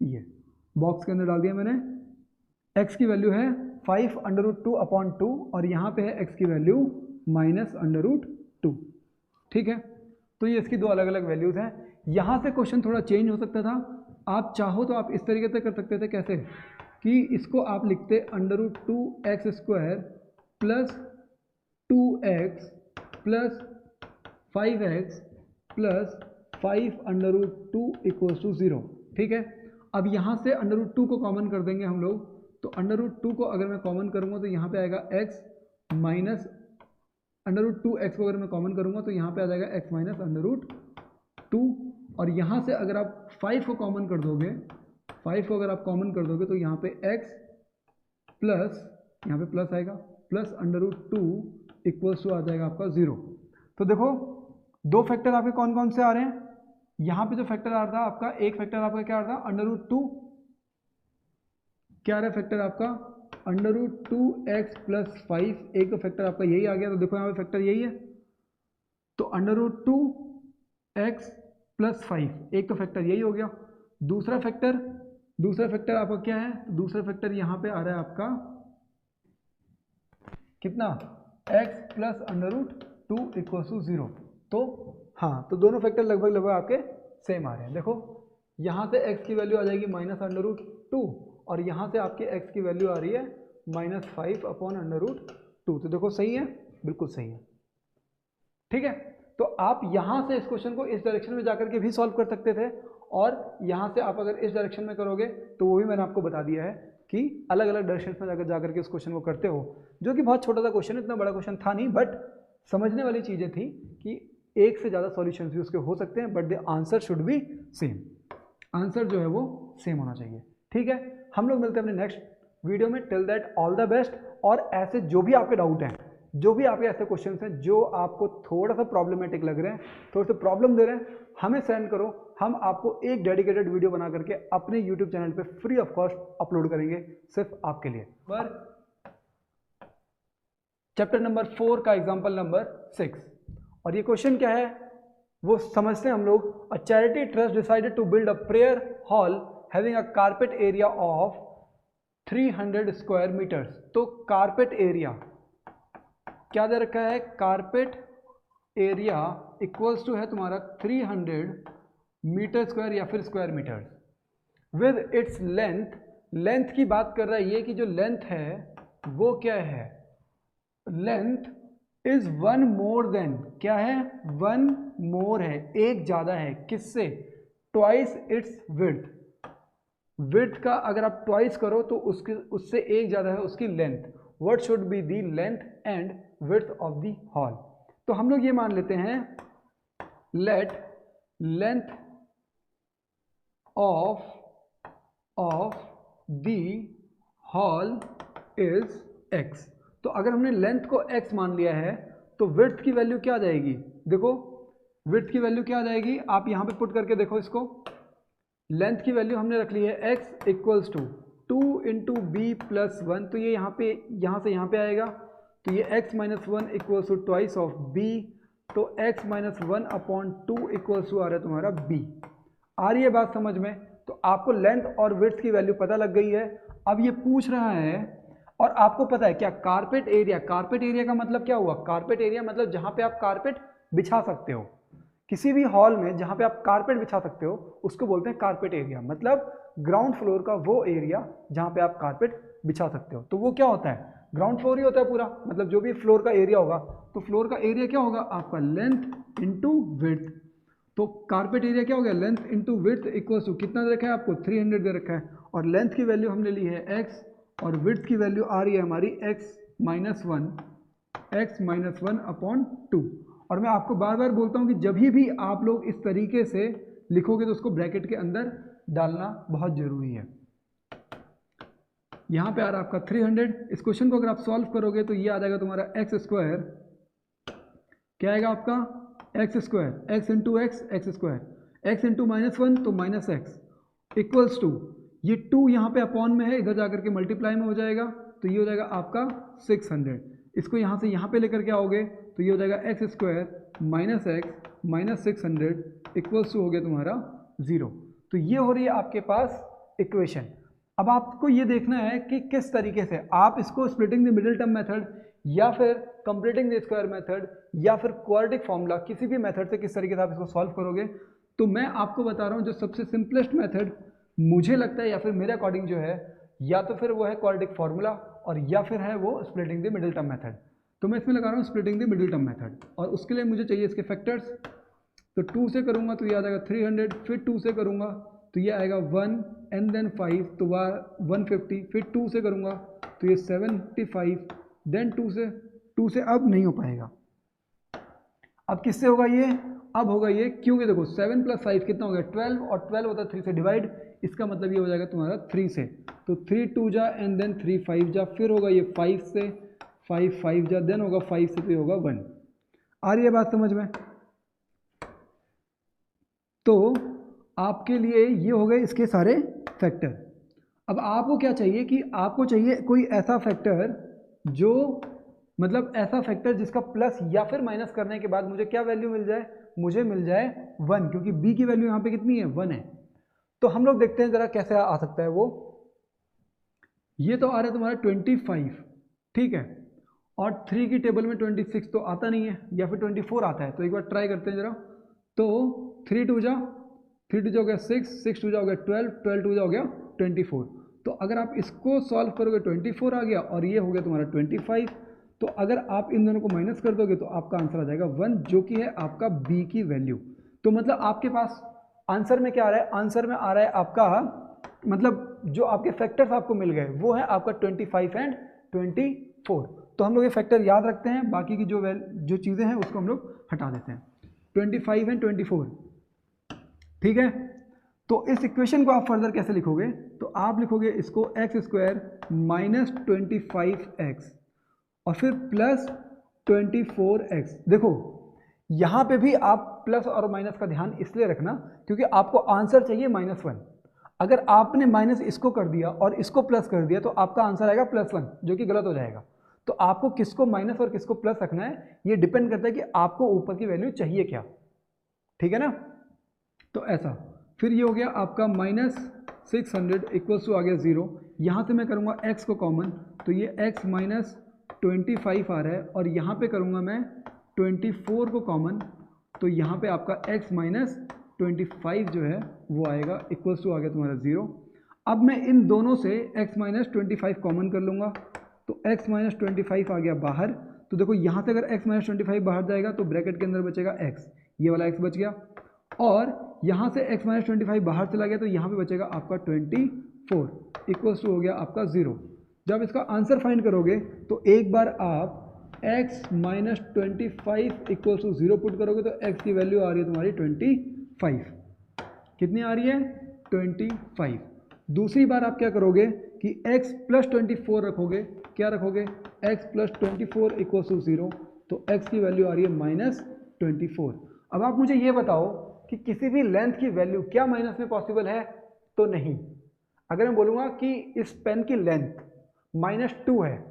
ये बॉक्स के अंदर डाल दिया मैंने। x की वैल्यू है 5 √2 अपॉन 2 और यहाँ पे है x की वैल्यू -√2, ठीक है। तो ये इसकी दो अलग अलग वैल्यूज़ हैं। यहाँ से क्वेश्चन थोड़ा चेंज हो सकता था, आप चाहो तो आप इस तरीके से कर सकते थे, कैसे कि इसको आप लिखते √2x² plus 2x plus 5x plus 5 √2 equals to 0, ठीक है। अब यहाँ से √2 को कॉमन कर देंगे हम लोग, तो √2 को अगर मैं कॉमन करूँगा तो यहाँ पे आएगा x माइनस √2x को अगर मैं कॉमन करूँगा तो यहाँ पे आ जाएगा x माइनस √2, और यहाँ से अगर आप 5 को कॉमन कर दोगे, 5 को अगर आप कॉमन कर दोगे तो यहाँ पे x प्लस, यहाँ पे प्लस आएगा, प्लस √2 इक्वल्स टू आ जाएगा आपका 0। तो देखो दो फैक्टर आपके कौन कौन से आ रहे हैं, यहाँ पे जो फैक्टर आ रहा था आपका, एक फैक्टर आपका क्या आ रहा था, √2, क्या आ रहा है फैक्टर आपका √2x प्लस 5, एक तो फैक्टर आपका यही आ गया, तो देखो यहाँ पे फैक्टर यही है, तो √2x प्लस 5, एक तो फैक्टर यही हो गया। दूसरा फैक्टर आपका क्या है, दूसरा फैक्टर यहाँ पे आ रहा है आपका कितना, x प्लस √2 इक्वल्स टू 0। तो हाँ, तो दोनों फैक्टर लगभग आपके सेम आ रहे हैं। देखो यहाँ से x की वैल्यू आ जाएगी -√2 और यहाँ से आपके x की वैल्यू आ रही है -5 अपॉन √2। तो देखो सही है, बिल्कुल सही है, ठीक है। तो आप यहाँ से इस क्वेश्चन को इस डायरेक्शन में जाकर के भी सॉल्व कर सकते थे, और यहाँ से आप अगर इस डायरेक्शन में करोगे तो वो भी मैंने आपको बता दिया है कि अलग अलग डायरेक्शन में अगर जाकर के उस क्वेश्चन को करते हो, जो कि बहुत छोटा सा क्वेश्चन है, इतना बड़ा क्वेश्चन था नहीं, बट समझने वाली चीज़ें थी कि एक से ज़्यादा सॉल्यूशंस भी उसके हो सकते हैं, but the answer should be same, answer जो है वो सेम होना चाहिए, ठीक है। हम लोग मिलते हैं अपने नेक्स्ट वीडियो में। Till that all the best. और ऐसे जो भी आपके डाउट हैं, जो भी आपके ऐसे क्वेश्चन हैं जो आपको थोड़ा सा प्रॉब्लमेटिक लग रहे हैं, थोड़े से प्रॉब्लम दे रहे हैं, हमें सेंड करो। हम आपको एक डेडिकेटेड वीडियो बना करके अपने यूट्यूब चैनल पे फ्री ऑफ कॉस्ट अपलोड करेंगे सिर्फ आपके लिए। चैप्टर नंबर 4 का एग्जाम्पल नंबर 6, और ये क्वेश्चन क्या है वो समझते हैं हम लोग। A charity trust decided to build a prayer hall having a carpet area of 300 square metres. तो कारपेट एरिया क्या दे रखा है, कारपेट एरिया इक्वल्स टू है तुम्हारा 300 मीटर स्क्वायर या फिर square metre with its length. Length की बात कर रहा है ये कि जो लेंथ है वो क्या है, लेंथ इज 1 मोर देन, क्या है 1 मोर है, एक ज्यादा है, किससे, ट्वाइस इट्स विड्थ। विड्थ का अगर आप ट्वाइस करो तो उससे एक ज्यादा है उसकी length. What should be the length and width of the hall. तो हम लोग ये मान लेते हैं late length of the hall is x। तो अगर हमने लेंथ को x मान लिया है तो विड्थ की वैल्यू क्या आ जाएगी, देखो विड्थ की वैल्यू क्या आ जाएगी, आप यहां पे पुट करके देखो इसको। लेंथ की वैल्यू हमने रख ली है x equals to 2 into b plus 1, तो ये यहाँ से यहाँ पे आएगा, तो ये x minus 1 equals to twice of b, तो x minus 1 upon 2 equals to आ रहा है तुम्हारा b। आ रही है बात समझ में। तो आपको लेंथ और विड्थ की वैल्यू पता लग गई है। अब ये पूछ रहा है, और आपको पता है क्या कारपेट एरिया, कारपेट एरिया का मतलब क्या हुआ, कारपेट एरिया मतलब जहां पे आप कारपेट बिछा सकते हो, किसी भी हॉल में जहां पे आप कारपेट बिछा सकते हो उसको बोलते हैं कारपेट एरिया। मतलब ग्राउंड फ्लोर का वो एरिया जहां पे आप कारपेट बिछा सकते हो। तो वो क्या होता है, ग्राउंड फ्लोर ही होता है पूरा, मतलब जो भी फ्लोर का एरिया होगा, तो फ्लोर का एरिया क्या होगा आपका लेंथ इंटू विड्थ। तो कारपेट एरिया क्या हो गया, length into width equal to कितना दे रखा है आपको 300 दे रखा है, और लेंथ की वैल्यू हमने ली है x, और विड्थ की वैल्यू आ रही है हमारी x माइनस 1 अपॉन 2। और मैं आपको बार बार बोलता हूँ कि जब भी आप लोग इस तरीके से लिखोगे तो उसको ब्रैकेट के अंदर डालना बहुत जरूरी है। यहाँ पे आ रहा है आपका 300। इस क्वेश्चन को अगर आप सॉल्व करोगे तो ये आ जाएगा तुम्हारा एक्स स्क्वायर, क्या आएगा आपका x square, x into x square, x into minus 1 तो माइनस एक्स इक्वल्स टू, ये 2 यहाँ पे अपॉन में है, इधर जाकर के मल्टीप्लाई में हो जाएगा, तो ये हो जाएगा आपका 600। इसको यहाँ से यहाँ पे लेकर के आओगे तो ये हो जाएगा x square minus x minus 600 equals to हो गया तुम्हारा 0। तो ये हो रही है आपके पास इक्वेशन। अब आपको ये देखना है कि किस तरीके से आप इसको splitting the middle term method या फिर कंप्लीटिंग द स्क्वायर मेथड या फिर क्वाड्रेटिक फॉर्मूला, किसी भी मेथड से किस तरीके से आप इसको सॉल्व करोगे। तो मैं आपको बता रहा हूँ जो सबसे सिंपलेस्ट मेथड मुझे लगता है या फिर मेरे अकॉर्डिंग जो है, या तो फिर वो है क्वाड्रेटिक फॉर्मूला और या फिर है वो splitting the middle term method. तो मैं इसमें लगा रहा हूँ splitting the middle term method, और उसके लिए मुझे चाहिए इसके फैक्टर्स। तो 2 से करूँगा तो ये आ जाएगा 300, फिर 2 से करूँगा तो ये आएगा 1 एंड देन 5 तो 150, फिर 2 से करूँगा तो ये 75, देन 2 से अब नहीं हो पाएगा। अब किससे होगा ये, अब होगा ये, क्योंकि देखो 7 + 5 कितना हो गया 12, और 12 होता है 3 से डिवाइड, इसका मतलब ये हो जाएगा तुम्हारा 3 से, तो 3 2 जा एंड देन 3 5 जा, फिर होगा ये 5 से, 5 5 जा, देन होगा 5 से, तो ये होगा 1। आ रही है बात समझ में। तो आपके लिए ये हो गए इसके सारे फैक्टर। अब आपको क्या चाहिए कि आपको चाहिए कोई ऐसा फैक्टर जो मतलब ऐसा फैक्टर जिसका प्लस या फिर माइनस करने के बाद मुझे क्या वैल्यू मिल जाए, मुझे मिल जाए 1, क्योंकि b की वैल्यू यहाँ पे कितनी है 1 है। तो हम लोग देखते हैं जरा कैसे आ सकता है वो। ये तो आ रहा है तुम्हारा 25, ठीक है, और 3 की टेबल में 26 तो आता नहीं है, या फिर 24 आता है, तो एक बार ट्राई करते हैं जरा। तो 3 2 जा, 3 2 जा हो गया 6, 6 2 जा हो गया 12, 12 2 जा हो गया 24। तो अगर आप इसको सॉल्व करोगे 24 आ गया, और ये हो गया तुम्हारा 25। तो अगर आप इन दोनों को माइनस कर दोगे तो आपका आंसर आ जाएगा 1, जो कि है आपका b की वैल्यू। तो मतलब आपके पास आंसर में क्या आ रहा है, आंसर में आ रहा है आपका मतलब जो आपके फैक्टर्स आपको मिल गए वो है आपका 25 एंड 24। तो हम लोग ये फैक्टर याद रखते हैं, बाकी की जो चीज़ें हैं उसको हम लोग हटा देते हैं। 25 एंड 24, ठीक है। तो इस इक्वेशन को आप फर्दर कैसे लिखोगे, तो आप लिखोगे इसको x² माइनस 25x और फिर प्लस 24x। देखो यहाँ पे भी आप प्लस और माइनस का ध्यान इसलिए रखना क्योंकि आपको आंसर चाहिए -1। अगर आपने माइनस इसको कर दिया और इसको प्लस कर दिया तो आपका आंसर आएगा +1, जो कि गलत हो जाएगा। तो आपको किसको माइनस और किसको प्लस रखना है ये डिपेंड करता है कि आपको ऊपर की वैल्यू चाहिए क्या, ठीक है ना। तो ऐसा फिर ये हो गया आपका -600 इक्वल्स टू आ गया 0। यहाँ से मैं करूँगा x को कॉमन, तो ये x माइनस 25 आ रहा है और यहाँ पे करूँगा मैं 24 को कॉमन, तो यहाँ पे आपका x माइनस 25 जो है वो आएगा इक्वल्स टू आ गया तुम्हारा 0। अब मैं इन दोनों से x माइनस 25 कॉमन कर लूँगा, तो x माइनस 25 आ गया बाहर। तो देखो यहाँ से अगर x माइनस 25 बाहर जाएगा तो ब्रैकेट के अंदर बचेगा x, ये वाला x बच गया, और यहाँ से x माइनस 25 बाहर चला गया तो यहाँ पे बचेगा आपका 24 इक्वल्स टू हो गया आपका 0। जब इसका आंसर फाइंड करोगे तो एक बार आप x minus 25 equals to 0 put करोगे तो x की वैल्यू आ रही है तुम्हारी 25। कितनी आ रही है? 25। दूसरी बार आप क्या करोगे कि x प्लस 24 रखोगे, क्या रखोगे? x प्लस 24 इक्वल्स टू 0, तो x की वैल्यू आ रही है -24। अब आप मुझे ये बताओ कि किसी भी लेंथ की वैल्यू क्या माइनस में पॉसिबल है? तो नहीं। अगर मैं बोलूँगा कि इस पेन की लेंथ -2 है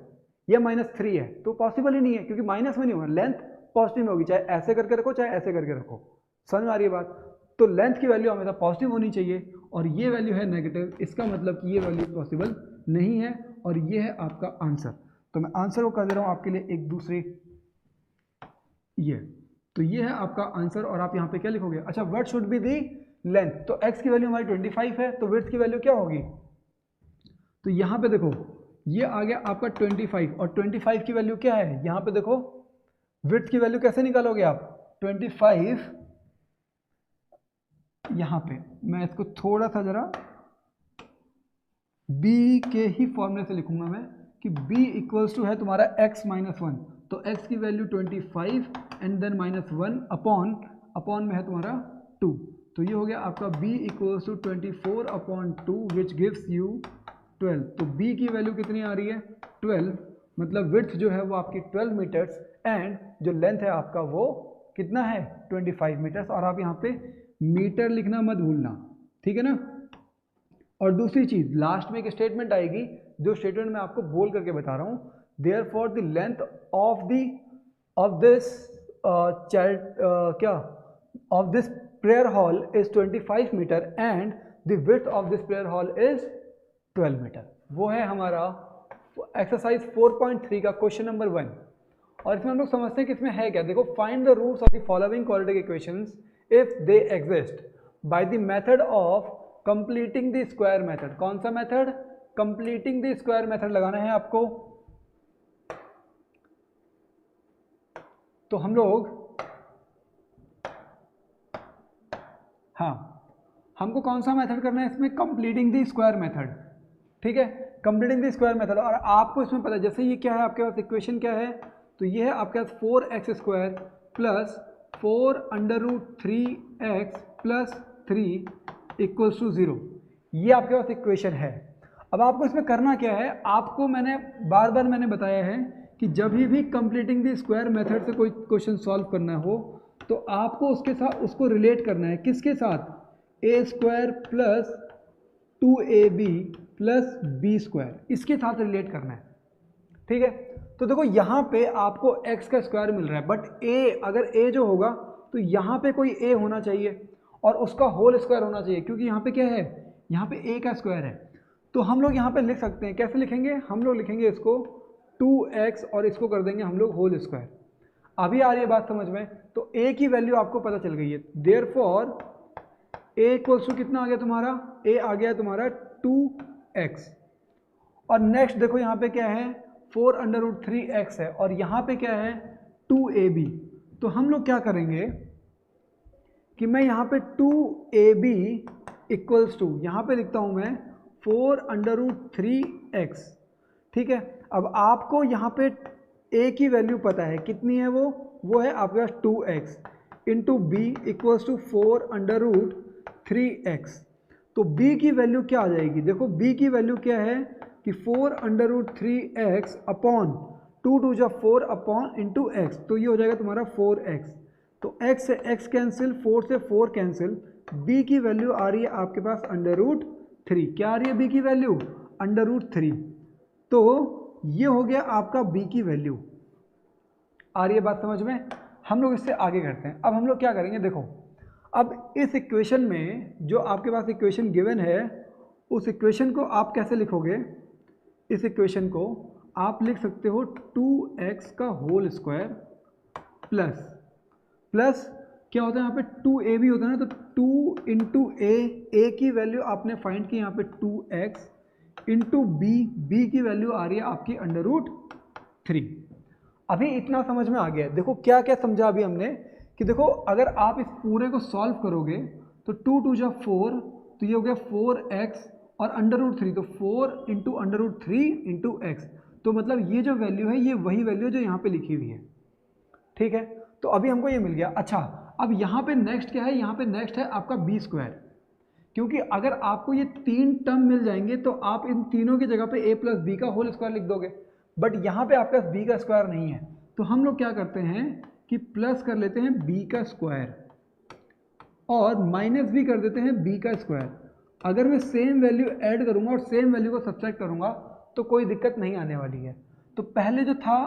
या -3 है तो पॉसिबल ही नहीं है, क्योंकि माइनस में नहीं होगा, लेंथ पॉजिटिव में होगी, चाहे ऐसे करके रखो चाहे ऐसे करके रखो। समझ में आ रही है बात? तो लेंथ की वैल्यू हमेशा पॉजिटिव होनी चाहिए और ये वैल्यू है नेगेटिव, इसका मतलब कि ये वैल्यू पॉसिबल नहीं है और ये है आपका आंसर। तो मैं आंसर को कर दे रहा हूँ आपके लिए एक दूसरे, ये तो ये है आपका आंसर। और आप यहाँ पे क्या लिखोगे? अच्छा, what should be the length, तो x की वैल्यू हमारी 25 है तो विड्थ की वैल्यू क्या होगी? तो यहाँ पे देखो ये आ गया आपका 25 और 25 की वैल्यू क्या है? यहाँ पे देखो विड्थ की वैल्यू कैसे निकालोगे आप? 25 यहाँ पे मैं इसको थोड़ा सा जरा b के ही फॉर्मूले से लिखूंगा मैं कि b इक्वल्स टू है तुम्हारा x माइनस 1, तो x की वैल्यू 25 एंड देन -1 अपॉन में है तुम्हारा 2, तो ये हो गया आपका b equals to 24/2 which gives you 12। तो b की वैल्यू कितनी आ रही है? 12, मतलब विड्थ जो है वो आपकी 12 मीटर्स एंड जो लेंथ है आपका वो कितना है? 25 मीटर्स। और आप यहाँ पे मीटर लिखना मत भूलना, ठीक है ना। और दूसरी चीज लास्ट में एक स्टेटमेंट आएगी, जो स्टेटमेंट मैं आपको बोल करके बता रहा हूँ, therefore the length of this prayer hall is 25 metre and the width of this prayer hall is 12 metre. वो है हमारा एक्सरसाइज 4.3 का क्वेश्चन नंबर 1। और इसमें हम लोग समझते हैं कि इसमें है क्या। देखो, find the roots of the following quadratic equations if they exist by the method of completing the square method. कौन सा method? Completing the square method लगाना है आपको। तो हम लोग हमको कौन सा मेथड करना है इसमें? कंप्लीटिंग द स्क्वायर मेथड, ठीक है, कंप्लीटिंग द स्क्वायर मेथड। और आपको इसमें पता है, जैसे ये क्या है आपके पास इक्वेशन क्या है, तो ये है आपके पास 4x² plus 4√3x plus 3 equals to 0। ये आपके पास इक्वेशन है। अब आपको इसमें करना क्या है? आपको मैंने बार बार बताया है कि जब भी कंप्लीटिंग द स्क्वायर मेथड से कोई क्वेश्चन सॉल्व करना हो तो आपको उसके साथ उसको रिलेट करना है। किसके साथ? a² plus 2ab plus b², इसके साथ रिलेट करना है, ठीक है। तो देखो यहाँ पे आपको x का स्क्वायर मिल रहा है, बट a, अगर a जो होगा तो यहाँ पे कोई a होना चाहिए और उसका होल स्क्वायर होना चाहिए, क्योंकि यहाँ पे क्या है? यहाँ पे a का स्क्वायर है। तो हम लोग यहाँ पे लिख सकते हैं, कैसे लिखेंगे? हम लोग लिखेंगे इसको 2x और इसको कर देंगे हम लोग होल स्क्वायर। अभी आ रही है बात समझ में? तो a की वैल्यू आपको पता चल गई है, देयरफॉर a इक्वल्स टू कितना आ गया तुम्हारा? a आ गया तुम्हारा 2x। और नेक्स्ट देखो यहाँ पे क्या है? 4√3x है और यहाँ पे क्या है? 2ab। तो हम लोग क्या करेंगे कि मैं यहाँ पे 2ab इक्वल्स टू यहाँ पे लिखता हूँ मैं 4√3x, ठीक है। अब आपको यहाँ पे a की वैल्यू पता है, कितनी है वो है आपके पास 2x into b equals to 4√3x। तो b की वैल्यू क्या आ जाएगी, देखो b की वैल्यू क्या है कि 4√3x अपॉन 2 टू जा 4 अपॉन इंटू एक्स, तो ये हो जाएगा तुम्हारा 4x। तो x से x कैंसिल, 4 से 4 कैंसिल, b की वैल्यू आ रही है आपके पास √3। क्या आ रही है b की वैल्यू? √3। तो ये हो गया आपका b की वैल्यू। आ रही है बात समझ में? हम लोग इससे आगे करते हैं। अब हम लोग क्या करेंगे, देखो अब इस इक्वेशन में जो आपके पास इक्वेशन गिवन है, उस इक्वेशन को आप कैसे लिखोगे? इस इक्वेशन को आप लिख सकते हो 2x का होल स्क्वायर प्लस प्लस क्या होता है यहाँ पे 2a भी होता है ना, तो 2 इंटू a की वैल्यू आपने फाइंड की यहाँ पे 2x इंटू b की वैल्यू आ रही है आपकी √3। अभी इतना समझ में आ गया। देखो क्या क्या समझा अभी हमने कि देखो अगर आप इस पूरे को सॉल्व करोगे तो 2 टू जा 4, तो ये हो गया 4x और √3, तो 4 इंटू √3 इंटू एक्स, तो मतलब ये जो वैल्यू है ये वही वैल्यू जो यहाँ पे लिखी हुई है। ठीक है, तो अभी हमको ये मिल गया। अच्छा, अब यहाँ पे नेक्स्ट क्या है? यहाँ पे नेक्स्ट है आपका b स्क्वायर, क्योंकि अगर आपको ये 3 टर्म मिल जाएंगे तो आप इन तीनों की जगह पे a प्लस बी का होल स्क्वायर लिख दोगे, बट यहाँ पे आपके पास b का स्क्वायर नहीं है, तो हम लोग क्या करते हैं कि प्लस कर लेते हैं b का स्क्वायर और माइनस भी कर देते हैं b का स्क्वायर। अगर मैं सेम वैल्यू ऐड करूंगा और सेम वैल्यू को सब्ट्रैक्ट करूंगा तो कोई दिक्कत नहीं आने वाली है। तो पहले जो था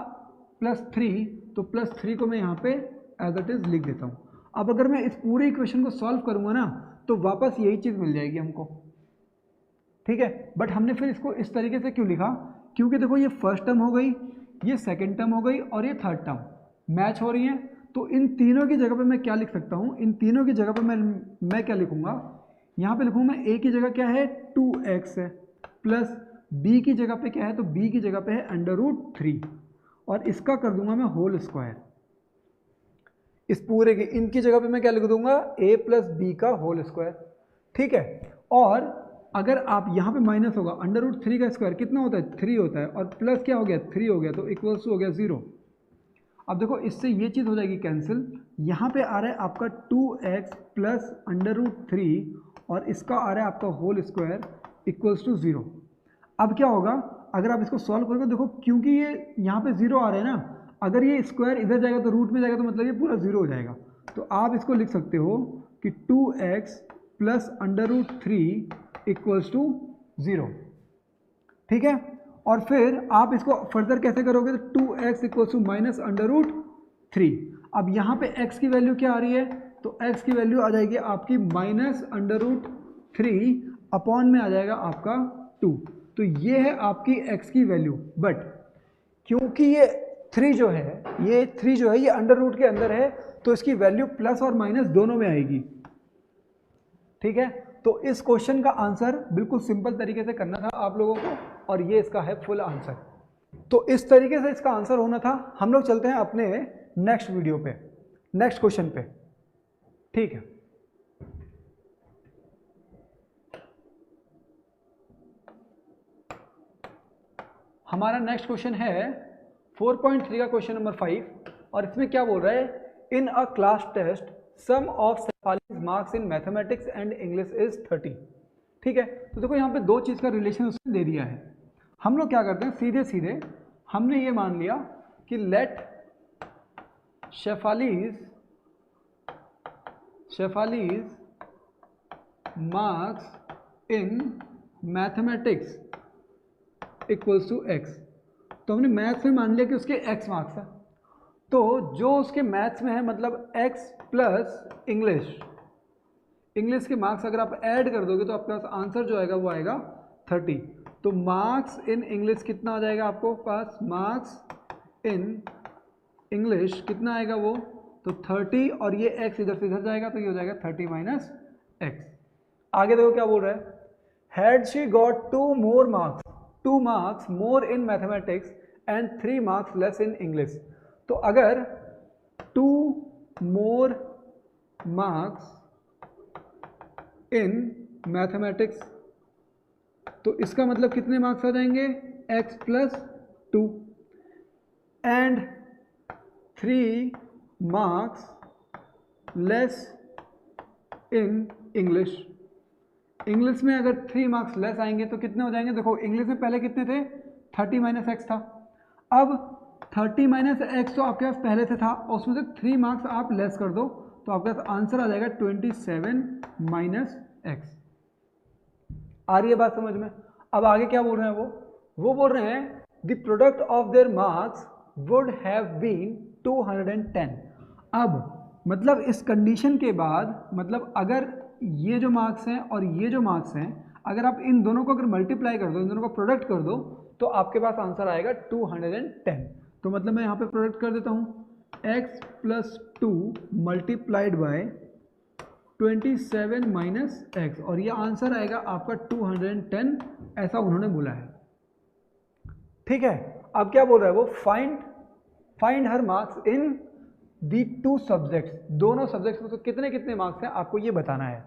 +3, तो +3 को मैं यहाँ पे एज इट इज लिख देता हूँ। अब अगर मैं इस पूरे इक्वेशन को सॉल्व करूंगा ना तो वापस यही चीज़ मिल जाएगी हमको। ठीक है, बट हमने फिर इसको इस तरीके से क्यों लिखा? क्योंकि देखो ये फर्स्ट टर्म हो गई, ये सेकंड टर्म हो गई और ये थर्ड टर्म मैच हो रही हैं, तो इन तीनों की जगह पे मैं क्या लिख सकता हूँ? इन तीनों की जगह पे मैं क्या लिखूंगा? यहाँ पे लिखूंगा मैं a की जगह क्या है 2x है, प्लस b की जगह पे क्या है, तो b की जगह पे है √3 और इसका कर दूंगा मैं होल स्क्वायर। इस पूरे की इनकी जगह पे मैं क्या लिख दूंगा? a प्लस बी का होल स्क्वायर। ठीक है, और अगर आप यहाँ पे माइनस होगा, √3 का स्क्वायर कितना होता है? 3 होता है, और प्लस क्या हो गया? 3 हो गया, तो इक्वल्स हो गया 0। अब देखो इससे ये चीज़ हो जाएगी कैंसिल। यहाँ पे आ रहा है आपका 2x प्लस √3 और इसका आ रहा है आपका होल स्क्वायर इक्वल्स टू 0। अब क्या होगा अगर आप इसको सॉल्व करोगे? देखो क्योंकि ये यहाँ पे 0 आ रहा है ना, अगर ये स्क्वायर इधर जाएगा तो रूट में जाएगा, तो मतलब ये पूरा 0 हो जाएगा। तो आप इसको लिख सकते हो कि 2x प्लस √3 इक्वल्स टू 0। ठीक है, और फिर आप इसको फर्दर कैसे करोगे? तो 2x इक्वल्स टू माइनस √3। अब यहाँ पे x की वैल्यू क्या आ रही है? तो x की वैल्यू आ जाएगी आपकी माइनस √3 अपॉन में आ जाएगा आपका 2। तो ये है आपकी x की वैल्यू, बट क्योंकि ये 3 जो है ये अंडर रूट के अंदर है, तो इसकी वैल्यू प्लस और माइनस दोनों में आएगी। ठीक है, तो इस क्वेश्चन का आंसर बिल्कुल सिंपल तरीके से करना था आप लोगों को, और ये इसका है फुल आंसर। तो इस तरीके से इसका आंसर होना था। हम लोग चलते हैं अपने नेक्स्ट वीडियो पे, नेक्स्ट क्वेश्चन पे। ठीक है, हमारा नेक्स्ट क्वेश्चन है 4.3 का क्वेश्चन नंबर 5, और इसमें क्या बोल रहा है? In a class test sum of Shefali's marks in mathematics and English is 30। ठीक है, तो देखो यहाँ पे दो चीज़ का रिलेशन उसने दे दिया है। हम लोग क्या करते हैं, सीधे सीधे हमने ये मान लिया कि let Shefali's marks in mathematics equals to x। तो हमने मैथ्स में मान लिया कि उसके x मार्क्स है, तो जो उसके मैथ्स में है मतलब x प्लस इंग्लिश के मार्क्स अगर आप ऐड कर दोगे तो आपके पास आंसर जो आएगा वो आएगा 30। तो मार्क्स इन इंग्लिश कितना आ जाएगा आपको पास? मार्क्स इन इंग्लिश कितना आएगा वो? तो 30, और ये x इधर से इधर जाएगा तो ये हो जाएगा 30 माइनस x। आगे देखो क्या बोल रहा है? Had she got 2 marks more in mathematics and 3 marks less in English. तो अगर 2 मोर मार्क्स इन मैथमेटिक्स, तो इसका मतलब कितने मार्क्स आ जाएंगे? x plus 2 and 3 marks less in English. English में अगर 3 मार्क्स लेस आएंगे तो कितने हो जाएंगे? देखो इंग्लिश में पहले कितने थे? 30 माइनस एक्स था। अब 30 माइनस एक्स तो आपके पास पहले से था और उसमें से 3 मार्क्स आप लेस कर दो तो आपके पास आंसर आ जाएगा 27 माइनस एक्स। आ रही है बात समझ में? अब आगे क्या बोल रहे हैं वो बोल रहे हैं the product of their marks would have been 210। अब मतलब इस कंडीशन के बाद, मतलब अगर ये जो मार्क्स हैं और ये जो मार्क्स हैं, अगर आप इन दोनों को अगर मल्टीप्लाई कर दो, इन दोनों का प्रोडक्ट कर दो तो आपके पास आंसर आएगा 210। तो मतलब मैं यहाँ पे प्रोडक्ट कर देता हूँ x plus 2 multiplied by 27 minus x और ये आंसर आएगा आपका 210, ऐसा उन्होंने बोला है। ठीक है, अब क्या बोल रहा है वो? Find her marks in the 2 subjects, दोनों सब्जेक्ट्स में तो कितने कितने मार्क्स हैं आपको ये बताना है।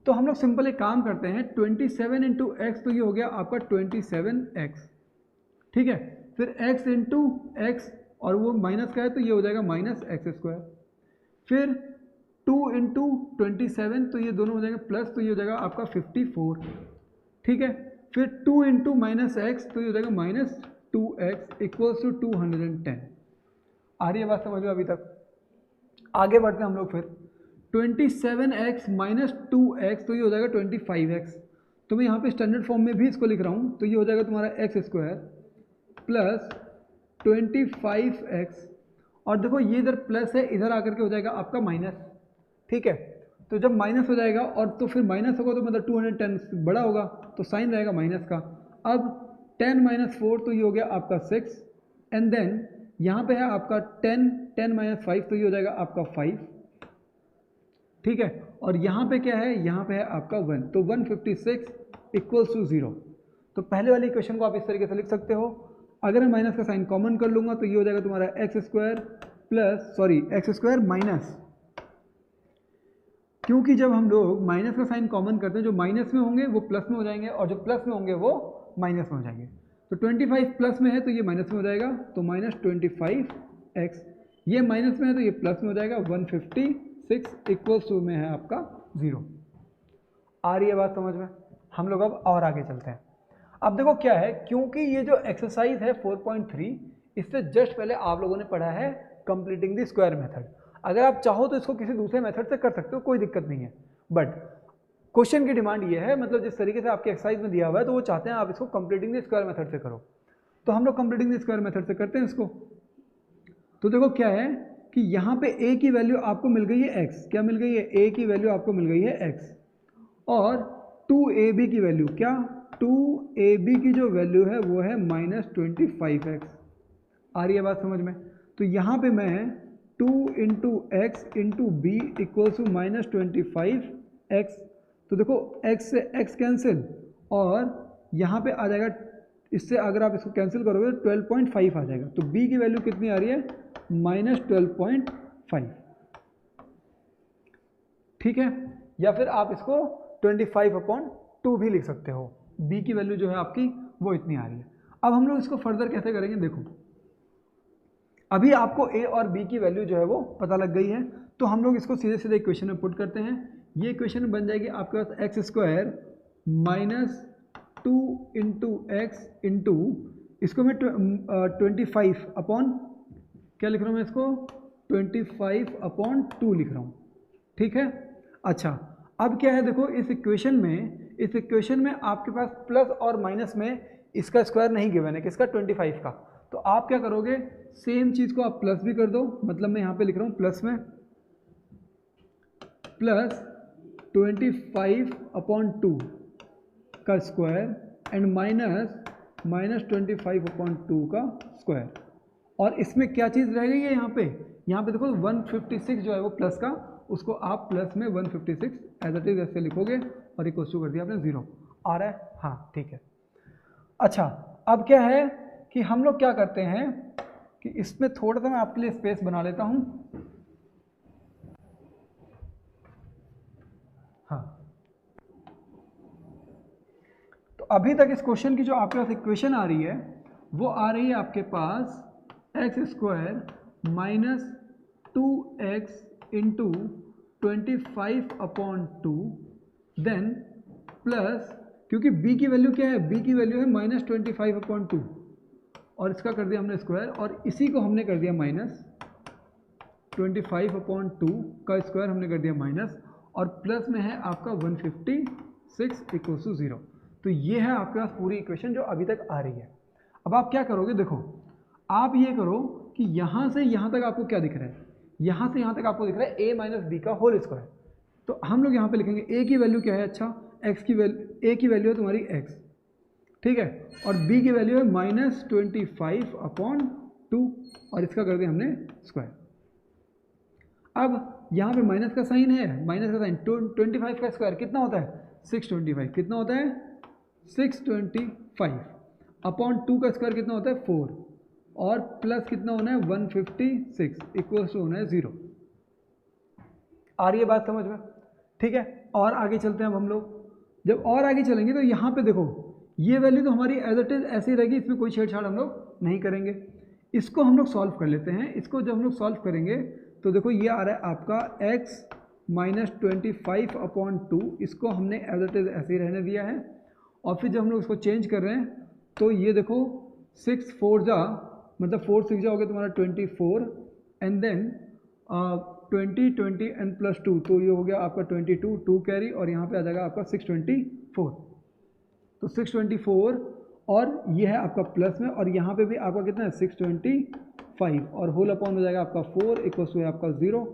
तो हम लोग सिंपल एक काम करते हैं, 27 इंटू एक्स तो ये हो गया आपका 27x, ठीक है। फिर x इंटू एक्स और वो माइनस का है तो ये हो जाएगा माइनस एक्स स्क्वायर। फिर 2 इंटू 27 तो ये दोनों हो जाएंगे प्लस, तो ये हो जाएगा आपका 54, ठीक है। फिर 2 इंटू माइनस एक्स तो ये हो जाएगा माइनस 2x इक्वल्स टू 210। आ रही है बात समझ में अभी तक? आगे बढ़ते हैं हम लोग। फिर 27x माइनस 2x तो ये हो जाएगा 25x। तो मैं यहाँ पे स्टैंडर्ड फॉर्म में भी इसको लिख रहा हूँ तो ये हो जाएगा तुम्हारा एक्स स्क्वायर प्लस 25x, और देखो ये इधर प्लस है, इधर आकर के हो जाएगा आपका माइनस, ठीक है। तो जब माइनस हो जाएगा और तो फिर माइनस होगा तो मतलब 210 बड़ा होगा तो साइन रहेगा माइनस का। अब 10 माइनस 4 तो ये हो गया आपका 6, एंड देन यहाँ पे है आपका 10 माइनस 5 तो ये हो जाएगा आपका 5, ठीक है। और यहाँ पे क्या है? यहाँ पे है आपका 1, तो 156 इक्वल्स टू 0। तो पहले वाली इक्वेशन को आप इस तरीके से लिख सकते हो। अगर मैं माइनस का साइन कॉमन कर लूँगा तो ये हो जाएगा तुम्हारा एक्स स्क्वायर माइनस, क्योंकि जब हम लोग माइनस का साइन कॉमन करते हैं जो माइनस में होंगे वो प्लस में हो जाएंगे और जो प्लस में होंगे वो माइनस में हो जाएंगे। तो 25 प्लस में है तो ये माइनस में हो जाएगा, तो माइनस 25x, ये माइनस में है तो ये प्लस में हो जाएगा 156 इक्वल्स टू में है आपका 0। आ रही है बात समझ में? हम लोग अब और आगे चलते हैं। अब देखो क्या है, क्योंकि ये जो एक्सरसाइज है 4.3 इससे जस्ट पहले आप लोगों ने पढ़ा है कंप्लीटिंग द स्क्वायर मेथड। अगर आप चाहो तो इसको किसी दूसरे मेथड से कर सकते हो, कोई दिक्कत नहीं है, बट क्वेश्चन की डिमांड ये है, मतलब जिस तरीके से आपके एक्सरसाइज में दिया हुआ है तो वो चाहते हैं आप इसको कंप्लीटिंग द स्क्वायर मेथड से करो। तो हम लोग कंप्लीटिंग द स्क्वायर मेथड से करते हैं इसको। तो देखो क्या है कि यहाँ पे a की वैल्यू आपको मिल गई है x, क्या मिल गई है? a की वैल्यू आपको मिल गई है x, और 2ab की वैल्यू क्या? 2ab की जो वैल्यू है वो है माइनस 25x। आ रही है बात समझ में? तो यहाँ पे मैं 2 into x into b equals to minus 25x, तो देखो x से x कैंसिल और यहाँ पे आ जाएगा, इससे अगर आप इसको कैंसिल करोगे तो 12.5 आ जाएगा। तो b की वैल्यू कितनी आ रही है? माइनस 12.5, ठीक है। या फिर आप इसको 25/2 भी लिख सकते हो। b की वैल्यू जो है आपकी वो इतनी आ रही है। अब हम लोग इसको फर्दर कैसे करेंगे? देखो अभी आपको a और b की वैल्यू जो है वो पता लग गई है, तो हम लोग इसको सीधे सीधे इक्वेशन में पुट करते हैं। ये इक्वेशन बन जाएगी आपके पास x square minus 2 into x into, इसको मैं 25 अपॉन क्या लिख रहा हूँ मैं इसको? 25/2 लिख रहा हूँ, ठीक है। अच्छा अब क्या है, देखो इस इक्वेशन में आपके पास प्लस और माइनस में इसका स्क्वायर नहीं गिवन है, किसका? 25 का। तो आप क्या करोगे? सेम चीज़ को आप प्लस भी कर दो, मतलब मैं यहाँ पे लिख रहा हूँ प्लस में प्लस 25/2 का स्क्वायर एंड माइनस 25/2 का स्क्वायर। और इसमें क्या चीज़ रह गई है यहाँ पे देखो 156 जो है वो प्लस का, उसको आप प्लस में 156 एज इट इज ऐसे लिखोगे और इक्वल टू कर दिया आपने 0। आ रहा है? हाँ ठीक है। अच्छा अब क्या है कि हम लोग क्या करते हैं कि इसमें थोड़ा सा मैं आपके लिए स्पेस बना लेता हूँ। हाँ, तो अभी तक इस क्वेश्चन की जो आपके पास इक्वेशन आ रही है वो आ रही है आपके पास x square minus 2x into 25/2 then plus, क्योंकि b की वैल्यू क्या है, b की वैल्यू है -25/2 और इसका कर दिया हमने स्क्वायर और इसी को हमने कर दिया -25/2 का स्क्वायर हमने कर दिया माइनस और प्लस में है आपका 156 = 0। तो ये है आपके पास पूरी इक्वेशन जो अभी तक आ रही है। अब आप क्या करोगे, देखो आप ये करो कि यहाँ से यहाँ तक आपको क्या दिख रहा है, यहाँ से यहाँ तक आपको दिख रहा है a - b का होल स्क्वायर। तो हम लोग यहाँ पे लिखेंगे a की वैल्यू क्या है, अच्छा x की वैल्यू, a की वैल्यू है तुम्हारी x, ठीक है, और b की वैल्यू है -25/2 और इसका कर दिया हमने स्क्वायर। अब यहाँ पे माइनस का साइन है, माइनस का साइन, 25 का स्क्वायर कितना होता है, 625, कितना होता है 625/2 का स्क्वायर कितना होता है 4 और प्लस कितना होना है 156 इक्वल्स टू होना है 0। आ रही है बात समझ में, ठीक है। और आगे चलते हैं अब हम लोग, जब और आगे चलेंगे तो यहाँ पे देखो ये वैल्यू तो हमारी एज इट इज ऐसी रहेगी, इसमें कोई छेड़छाड़ हम लोग नहीं करेंगे। इसको हम लोग सॉल्व कर लेते हैं। इसको जब हम लोग सॉल्व करेंगे तो देखो ये आ रहा है आपका x - 25/2, इसको हमने एज इट इज ऐसे ही रहने दिया है और फिर जब हम लोग इसको चेंज कर रहे हैं तो ये देखो 6 4 जा मतलब 4 6 जा हो गया तुम्हारा 24 एंड देन 20 20 एंड प्लस 2, तो ये हो गया आपका 22, 2 कैरी और यहाँ पे आ जाएगा आपका 624। तो 624 और ये है आपका प्लस में और यहाँ पे भी आपका कितना है 625 और होल अपॉन में जाएगा आपका 4 इक्वल्स टू है आपका 0।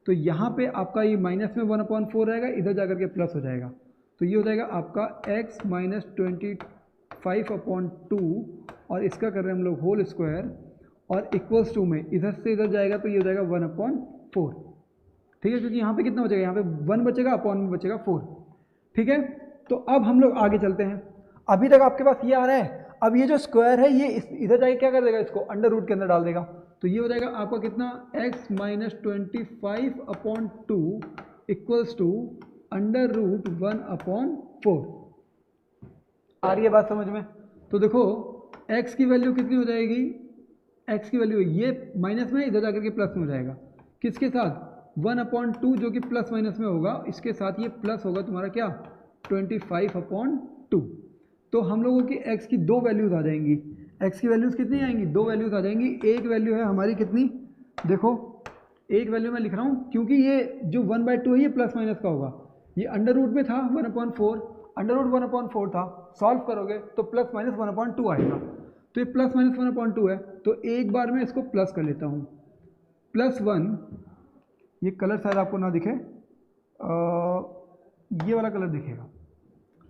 तो यहाँ पे आपका ये माइनस में 1/4 रहेगा, इधर जाकर के प्लस हो जाएगा। तो ये हो जाएगा आपका x - 25/2 और इसका कर रहे हैं हम लोग होल स्क्वायर और इक्वल्स टू में इधर से इधर जाएगा तो ये हो जाएगा 1/4, ठीक है, क्योंकि यहाँ पे कितना बचेगा, यहाँ पे 1 बचेगा, अपॉन में बचेगा 4, ठीक है। तो अब हम लोग आगे चलते हैं। अभी तक आपके पास ये आ रहा है, अब ये जो स्क्वायर है ये इधर जाके क्या कर देगा, इसको अंडर रूट के अंदर डाल देगा। तो ये हो जाएगा आपका कितना x - 25/2 equals to under root 1/4। आ रही है बात समझ में। तो देखो x की वैल्यू कितनी हो जाएगी, x की वैल्यू ये माइनस में इधर जाकर के प्लस में हो जाएगा, किसके साथ 1/2 जो कि प्लस माइनस में होगा, इसके साथ ये प्लस होगा तुम्हारा क्या 25/2। तो हम लोगों की x की दो वैल्यूज़ आ जाएंगी। x की वैल्यूज़ कितनी आएंगी, दो वैल्यूज़ आ जाएंगी। एक वैल्यू है हमारी कितनी, देखो एक वैल्यू मैं लिख रहा हूँ क्योंकि ये जो 1/2 है ये प्लस माइनस का होगा, ये अंडर रूट में था 1/4, अंडर रूट 1/4 था, सॉल्व करोगे तो प्लस माइनस 1/2 आएगा। तो ये प्लस माइनस 1/2 है, तो एक बार मैं इसको प्लस कर लेता हूँ, +1, ये कलर शायद आपको ना दिखे, ये वाला कलर दिखेगा।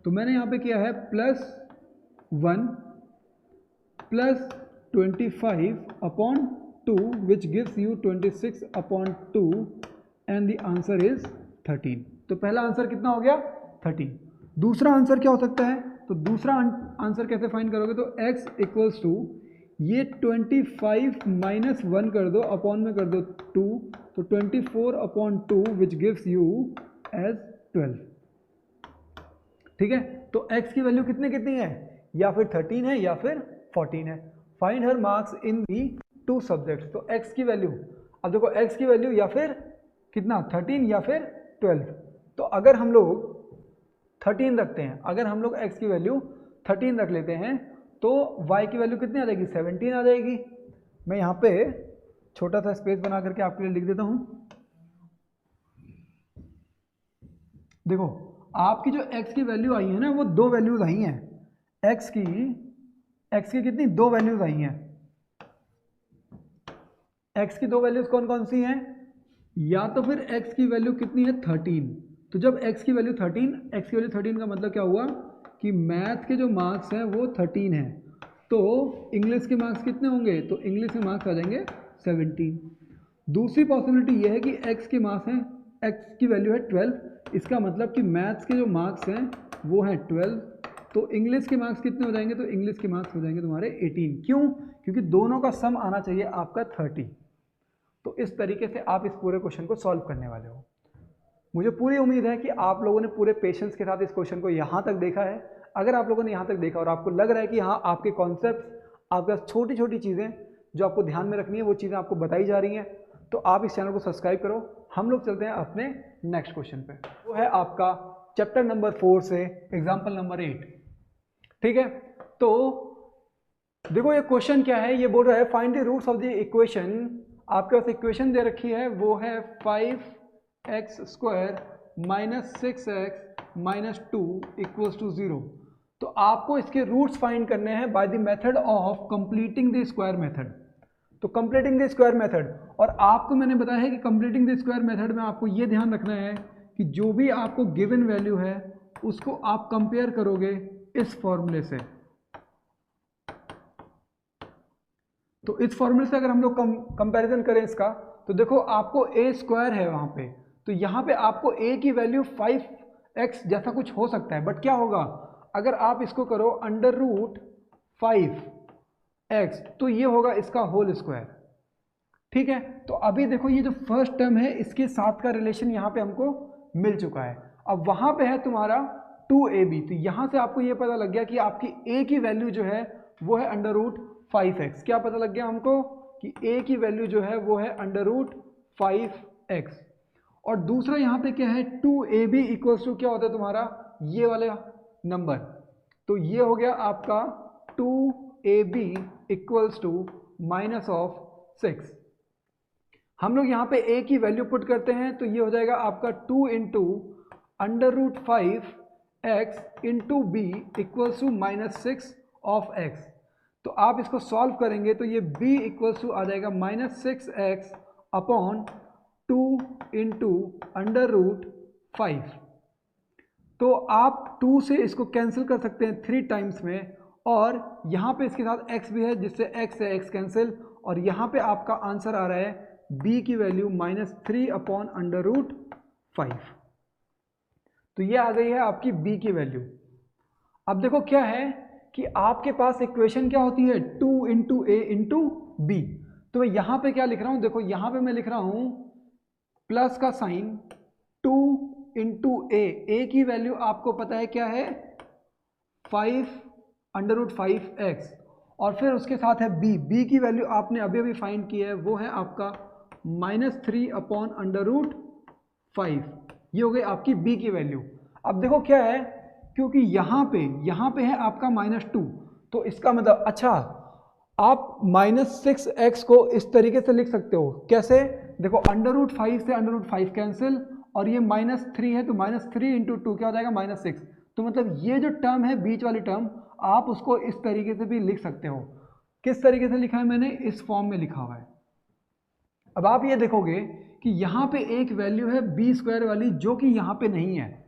तो मैंने यहाँ पे किया है +1 + 25/2 which gives you 26/2 and the answer is 13। तो पहला आंसर कितना हो गया 13। दूसरा आंसर क्या हो सकता है, तो दूसरा आंसर कैसे फाइंड करोगे, तो x इक्वल्स टू ये 25 - 1 कर दो, अपॉन में कर दो 2, तो 24/2 which gives you as 12, ठीक है। तो x की वैल्यू कितनी कितनी है, या फिर 13 है या फिर 14 है। Find her marks in the 2 subjects. तो x की वैल्यू, अब देखो x की वैल्यू या फिर कितना 13 या फिर 12। तो अगर हम लोग 13 रखते हैं, अगर हम लोग x की वैल्यू 13 रख लेते हैं तो y की वैल्यू कितनी आ जाएगी 17 आ जाएगी। मैं यहाँ पे छोटा सा स्पेस बना करके आपके लिए लिख देता हूँ। देखो आपकी जो x की वैल्यू आई है ना, वो दो वैल्यूज आई हैं, x की कितनी दो वैल्यूज आई हैं। x की दो वैल्यूज कौन कौन सी हैं, या तो फिर x की वैल्यू कितनी है 13। तो जब x की वैल्यू 13 का मतलब क्या हुआ कि मैथ के जो मार्क्स हैं वो 13 हैं, तो इंग्लिश के मार्क्स कितने होंगे, तो इंग्लिश के मार्क्स आ जाएंगे 17। दूसरी पॉसिबिलिटी ये है कि x के मार्क्स हैं, x की वैल्यू है 12, इसका मतलब कि मैथ्स के जो मार्क्स हैं वो हैं 12, तो इंग्लिश के मार्क्स कितने हो जाएंगे, तो इंग्लिश के मार्क्स हो जाएंगे तुम्हारे 18। क्यों, क्योंकि दोनों का सम आना चाहिए आपका 30। तो इस तरीके से आप इस पूरे क्वेश्चन को सॉल्व करने वाले हो। मुझे पूरी उम्मीद है कि आप लोगों ने पूरे पेशेंस के साथ इस क्वेश्चन को यहाँ तक देखा है। अगर आप लोगों ने यहाँ तक देखा और आपको लग रहा है कि हाँ आपके कॉन्सेप्ट, आपके छोटी छोटी चीज़ें जो आपको ध्यान में रखनी है वो चीज़ें आपको बताई जा रही हैं, तो आप इस चैनल को सब्सक्राइब करो। हम लोग चलते हैं अपने नेक्स्ट क्वेश्चन पे, वो है आपका चैप्टर नंबर 4 से एग्जाम्पल नंबर 8। ठीक है, तो देखो ये क्वेश्चन क्या है, ये बोल रहा है find the roots of the equation. आपके पास इक्वेशन दे रखी है, वो है 5x² minus 6x minus 2 equals to 0। तो आपको इसके रूट्स फाइंड करने हैं bye the method of completing the square method. तो कंप्लीटिंग द स्क्वायर मेथड, और आपको मैंने बताया है कि कंप्लीटिंग द स्क्वायर मेथड में आपको ये ध्यान रखना है कि जो भी आपको गिवन वैल्यू है उसको आप कंपेयर करोगे इस फॉर्मूले से। तो इस फॉर्मूले से अगर हम लोग कंपैरिजन करें इसका, तो देखो आपको a² है वहां पे, तो यहाँ पे आपको a की वैल्यू 5x जैसा कुछ हो सकता है, बट क्या होगा अगर आप इसको करो अंडर रूट 5x, तो ये होगा इसका होल स्क्वायर। ठीक है, तो अभी देखो ये जो फर्स्ट टर्म है इसके साथ का रिलेशन यहाँ पे हमको मिल चुका है। अब वहां पे है तुम्हारा 2ab, तो यहां से आपको ये पता लग गया कि आपकी a की वैल्यू जो है वो है अंडर रूट 5x। क्या पता लग गया हमको कि a की वैल्यू जो है वो है अंडर रूट 5x। और दूसरा यहाँ पे क्या है 2ab इक्वल्स टू क्या होता है तुम्हारा ये वाला नंबर, तो ये हो गया आपका 2ab equals to minus of 6। हम लोग यहाँ पे a की वैल्यू पुट करते हैं, तो ये हो जाएगा आपका 2 into under root 5x into b equals to minus 6 of x। तो आप इसको सॉल्व करेंगे तो ये b इक्वल्स टू आ जाएगा minus 6x upon 2 into under root 5। तो आप 2 से इसको कैंसिल कर सकते हैं 3 टाइम्स में, और यहाँ पे इसके साथ x भी है जिससे x से x कैंसिल, और यहाँ पे आपका आंसर आ रहा है b की वैल्यू -3 अपॉन अंडर रूट 5। तो ये आ गई है आपकी b की वैल्यू। अब देखो क्या है कि आपके पास इक्वेशन क्या होती है 2 इंटू ए इंटू बी। तो मैं यहाँ पे क्या लिख रहा हूँ, देखो यहाँ पे मैं लिख रहा हूँ प्लस का साइन 2 इंटू ए की वैल्यू आपको पता है क्या है 5 अंडर रूट 5x, और फिर उसके साथ है b की वैल्यू आपने अभी अभी फाइंड की है, वो है आपका -3 अपॉन अंडर रूट 5। ये हो गई आपकी b की वैल्यू। अब देखो क्या है, क्योंकि यहाँ पे है आपका -2, तो इसका मतलब अच्छा आप -6x को इस तरीके से लिख सकते हो। कैसे, देखो अंडर रूट 5 से अंडर रूट 5 कैंसिल, और ये -3 है तो -3 इंटू 2 क्या हो जाएगा -6। तो मतलब ये जो टर्म है बीच वाली टर्म, आप उसको इस तरीके से भी लिख सकते हो। किस तरीके से लिखा है मैंने, इस फॉर्म में लिखा हुआ है। अब आप ये देखोगे कि यहाँ पे एक वैल्यू है b² वाली जो कि यहाँ पे नहीं है,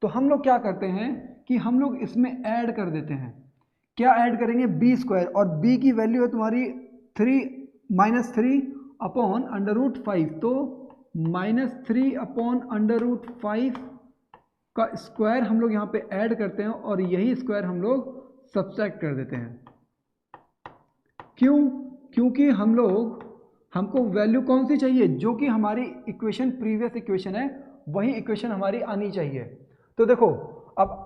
तो हम लोग क्या करते हैं कि हम लोग इसमें ऐड कर देते हैं। क्या ऐड करेंगे, b², और b की वैल्यू है तुम्हारी -3 अपॉन अंडर रूट 5, तो -3 अपॉन अंडर रूट 5 का स्क्वायर हम लोग यहाँ पे ऐड करते हैं, और यही स्क्वायर हम लोग सब्सट्रैक्ट कर देते हैं। क्यों, क्योंकि हमको वैल्यू कौन सी चाहिए, जो कि हमारी इक्वेशन प्रीवियस इक्वेशन है वही इक्वेशन हमारी आनी चाहिए। तो देखो अब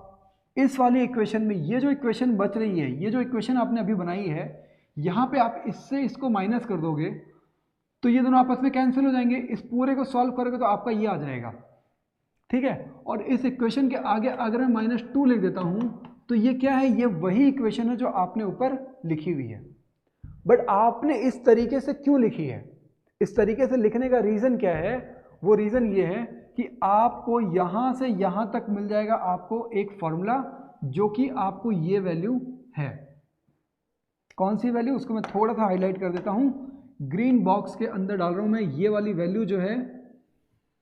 इस वाली इक्वेशन में ये जो इक्वेशन बच रही है, ये जो इक्वेशन आपने अभी बनाई है, यहाँ पे आप इससे इसको माइनस कर दोगे तो ये दोनों आपस में कैंसिल हो जाएंगे। इस पूरे को सॉल्व करोगे तो आपका ये आ जाएगा। ठीक है, और इस इक्वेशन के आगे अगर मैं -2 लिख देता हूँ तो ये क्या है, ये वही इक्वेशन है जो आपने ऊपर लिखी हुई है। बट आपने इस तरीके से क्यों लिखी है, इस तरीके से लिखने का रीज़न क्या है, वो रीज़न ये है कि आपको यहाँ से यहाँ तक मिल जाएगा आपको एक फॉर्मूला जो कि आपको ये वैल्यू है। कौन सी वैल्यू, उसको मैं थोड़ा सा हाईलाइट कर देता हूँ, ग्रीन बॉक्स के अंदर डाल रहा हूँ मैं। ये वाली वैल्यू जो है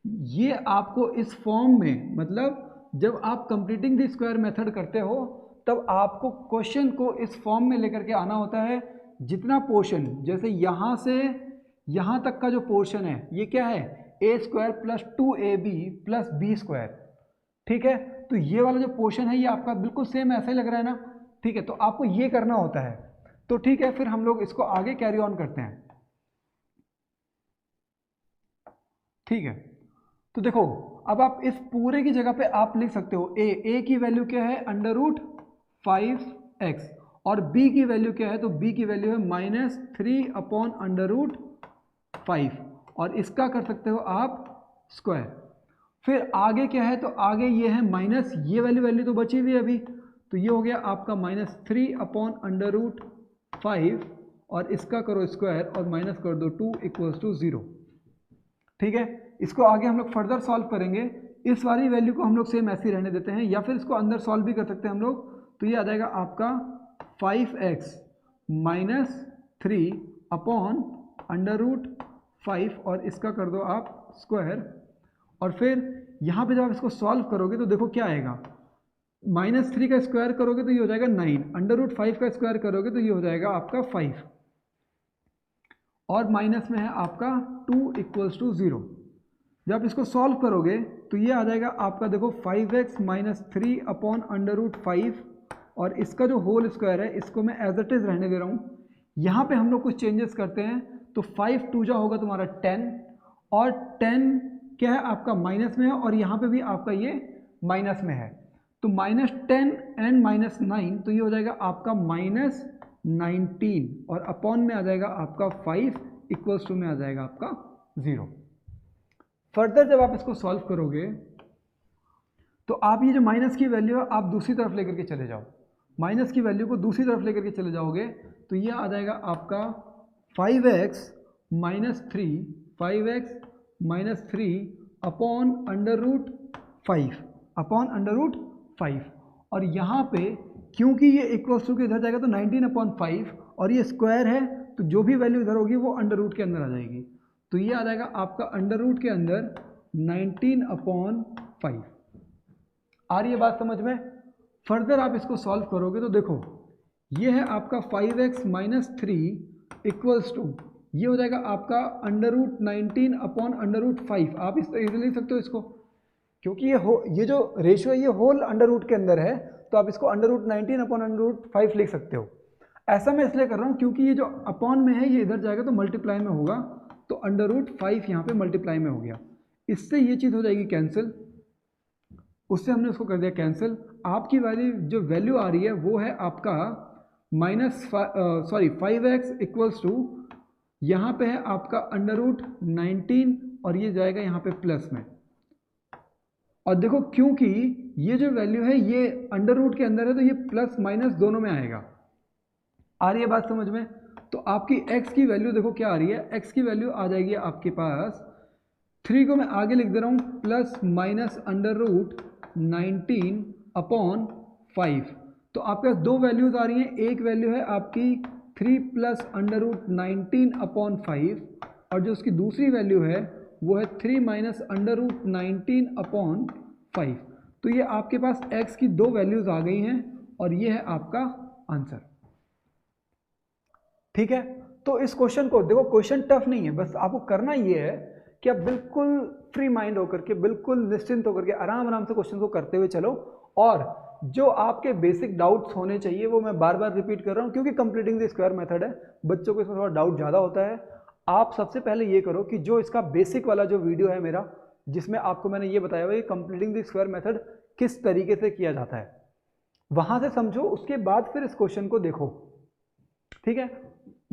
ये आपको इस फॉर्म में, मतलब जब आप कंप्लीटिंग द स्क्वायर मेथड करते हो तब आपको क्वेश्चन को इस फॉर्म में लेकर के आना होता है। जितना पोर्शन, जैसे यहाँ से यहाँ तक का जो पोर्शन है ये क्या है a² + 2ab + b²। ठीक है, तो ये वाला जो पोर्शन है ये आपका बिल्कुल सेम ऐसा ही लग रहा है ना। ठीक है, तो आपको ये करना होता है। तो ठीक है, फिर हम लोग इसको आगे कैरी ऑन करते हैं। ठीक है, तो देखो अब आप इस पूरे की जगह पे आप लिख सकते हो a की वैल्यू क्या है अंडर रूट 5x, और b की वैल्यू क्या है, तो b की वैल्यू है -3 अपॉन अंडर रूट 5, और इसका कर सकते हो आप स्क्वायर। फिर आगे क्या है, तो आगे ये है माइनस, ये वाली वैल्यू तो बची हुई है अभी, तो ये हो गया आपका -3/√5 और इसका करो स्क्वायर और माइनस कर दो 2 = 0। ठीक है, इसको आगे हम लोग फर्दर सॉल्व करेंगे। इस वाली वैल्यू को हम लोग सेम ऐसे ही रहने देते हैं, या फिर इसको अंदर सॉल्व भी कर सकते हैं हम लोग। तो ये आ जाएगा आपका 5x - 3/√5 और इसका कर दो आप स्क्वायर। और फिर यहाँ पे जब आप इसको सॉल्व करोगे तो देखो क्या आएगा, -3 का स्क्वायर करोगे तो ये हो जाएगा 9, √5 का स्क्वायर करोगे तो ये हो जाएगा आपका 5, और माइनस में है आपका 2 = 0। जब आप इसको सॉल्व करोगे तो ये आ जाएगा आपका, देखो 5x - 3/√5 और इसका जो होल स्क्वायर है इसको मैं एज इट इज रहने दे रहा हूँ। यहाँ पे हम लोग कुछ चेंजेस करते हैं, तो 5 2 जा होगा तुम्हारा 10, और 10 क्या है आपका माइनस में है, और यहाँ पे भी आपका ये माइनस में है, तो -10 एंड -9, तो ये हो जाएगा आपका -19 और अपॉन में आ जाएगा आपका 5 इक्वल्स टू में आ जाएगा आपका 0। फर्दर जब आप इसको सॉल्व करोगे तो आप ये जो माइनस की वैल्यू है आप दूसरी तरफ लेकर के चले जाओ, माइनस की वैल्यू को दूसरी तरफ लेकर के चले जाओगे तो ये आ जाएगा आपका 5x - 3 अपॉन √5 और यहाँ पे क्योंकि ये इक्वल्स टू के इधर जाएगा तो 19/5 और ये स्क्वायर है, तो जो भी वैल्यू इधर होगी वो अंडर रूट के अंदर आ जाएगी, तो ये आ जाएगा आपका अंडर रूट के अंदर 19/5। आ रही है बात समझ में? फर्दर आप इसको सॉल्व करोगे तो देखो ये है आपका 5x - 3 इक्वल्स टू ये हो जाएगा आपका √19/√5। आप इस तरीके से लिख सकते हो इसको, क्योंकि ये जो रेशियो है ये होल अंडर रूट के अंदर है, तो आप इसको √19/√5 लिख सकते हो। ऐसा मैं इसलिए कर रहा हूँ क्योंकि ये जो अपॉन में है ये इधर जाएगा तो मल्टीप्लाई में होगा, तो √5 यहाँ पे मल्टीप्लाई में हो गया, इससे ये चीज़ हो जाएगी कैंसिल, उससे हमने उसको कर दिया कैंसिल। आपकी वाली जो वैल्यू आ रही है वो है आपका 5x इक्वल्स टू यहाँ पे है आपका √19 और ये जाएगा यहाँ पे प्लस में, और देखो क्योंकि ये जो वैल्यू है ये अंडर रूट के अंदर है तो ये प्लस माइनस दोनों में आएगा। आ रही है बात समझ में? तो आपकी x की वैल्यू देखो क्या आ रही है, x की वैल्यू आ जाएगी आपके पास 3 को मैं आगे लिख दे रहा हूँ +-√19/5। तो आपके पास दो वैल्यूज आ रही हैं, एक वैल्यू है आपकी 3 + √19/5 और जो उसकी दूसरी वैल्यू है वो है 3 - √19/5। तो ये आपके पास x की दो वैल्यूज आ गई हैं और ये है आपका आंसर। ठीक है, तो इस क्वेश्चन को देखो, क्वेश्चन टफ नहीं है, बस आपको करना ये है कि आप बिल्कुल फ्री माइंड होकर के, बिल्कुल निश्चिंत होकर के आराम से क्वेश्चन को करते हुए चलो, और जो आपके बेसिक डाउट्स होने चाहिए वो मैं बार बार रिपीट कर रहा हूँ क्योंकि कंप्लीटिंग द स्क्वायर मेथड है, बच्चों को इसमें थोड़ा डाउट ज़्यादा होता है। आप सबसे पहले ये करो कि जो इसका बेसिक वाला जो वीडियो है मेरा, जिसमें आपको मैंने ये बताया हुआ है कंप्लीटिंग द स्क्वायर मेथड किस तरीके से किया जाता है, वहां से समझो, उसके बाद फिर इस क्वेश्चन को देखो। ठीक है,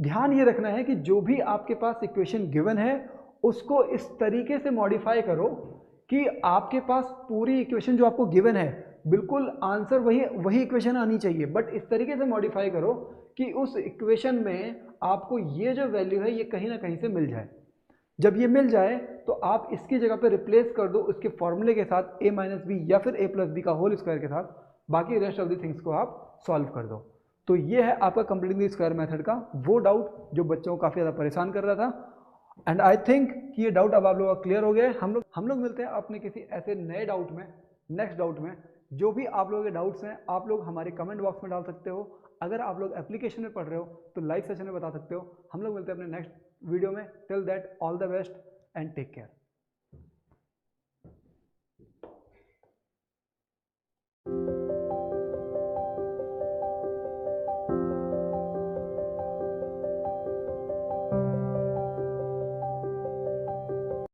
ध्यान ये रखना है कि जो भी आपके पास इक्वेशन गिवन है उसको इस तरीके से मॉडिफाई करो कि आपके पास पूरी इक्वेशन जो आपको गिवन है बिल्कुल आंसर वही इक्वेशन आनी चाहिए, बट इस तरीके से मॉडिफाई करो कि उस इक्वेशन में आपको ये जो वैल्यू है ये कहीं ना कहीं से मिल जाए। जब ये मिल जाए तो आप इसकी जगह पे रिप्लेस कर दो उसके फॉर्मूले के साथ a - b या फिर a + b का होल स्क्वायर के साथ, बाकी रेस्ट ऑफ द थिंग्स को आप सॉल्व कर दो। तो ये है आपका कंप्लीटिंग द स्क्वायर मेथड का वो डाउट जो बच्चों को काफ़ी ज़्यादा परेशान कर रहा था, एंड आई थिंक कि ये डाउट अब आप लोगों का क्लियर हो गया है। हम लोग मिलते हैं अपने किसी ऐसे नए डाउट में, नेक्स्ट डाउट में। जो भी आप लोगों के डाउट्स हैं आप लोग हमारे कमेंट बॉक्स में डाल सकते हो, अगर आप लोग एप्लीकेशन में पढ़ रहे हो तो लाइव सेशन में बता सकते हो। हम लोग मिलते हैं अपने नेक्स्ट वीडियो में। Till that all the best and take care.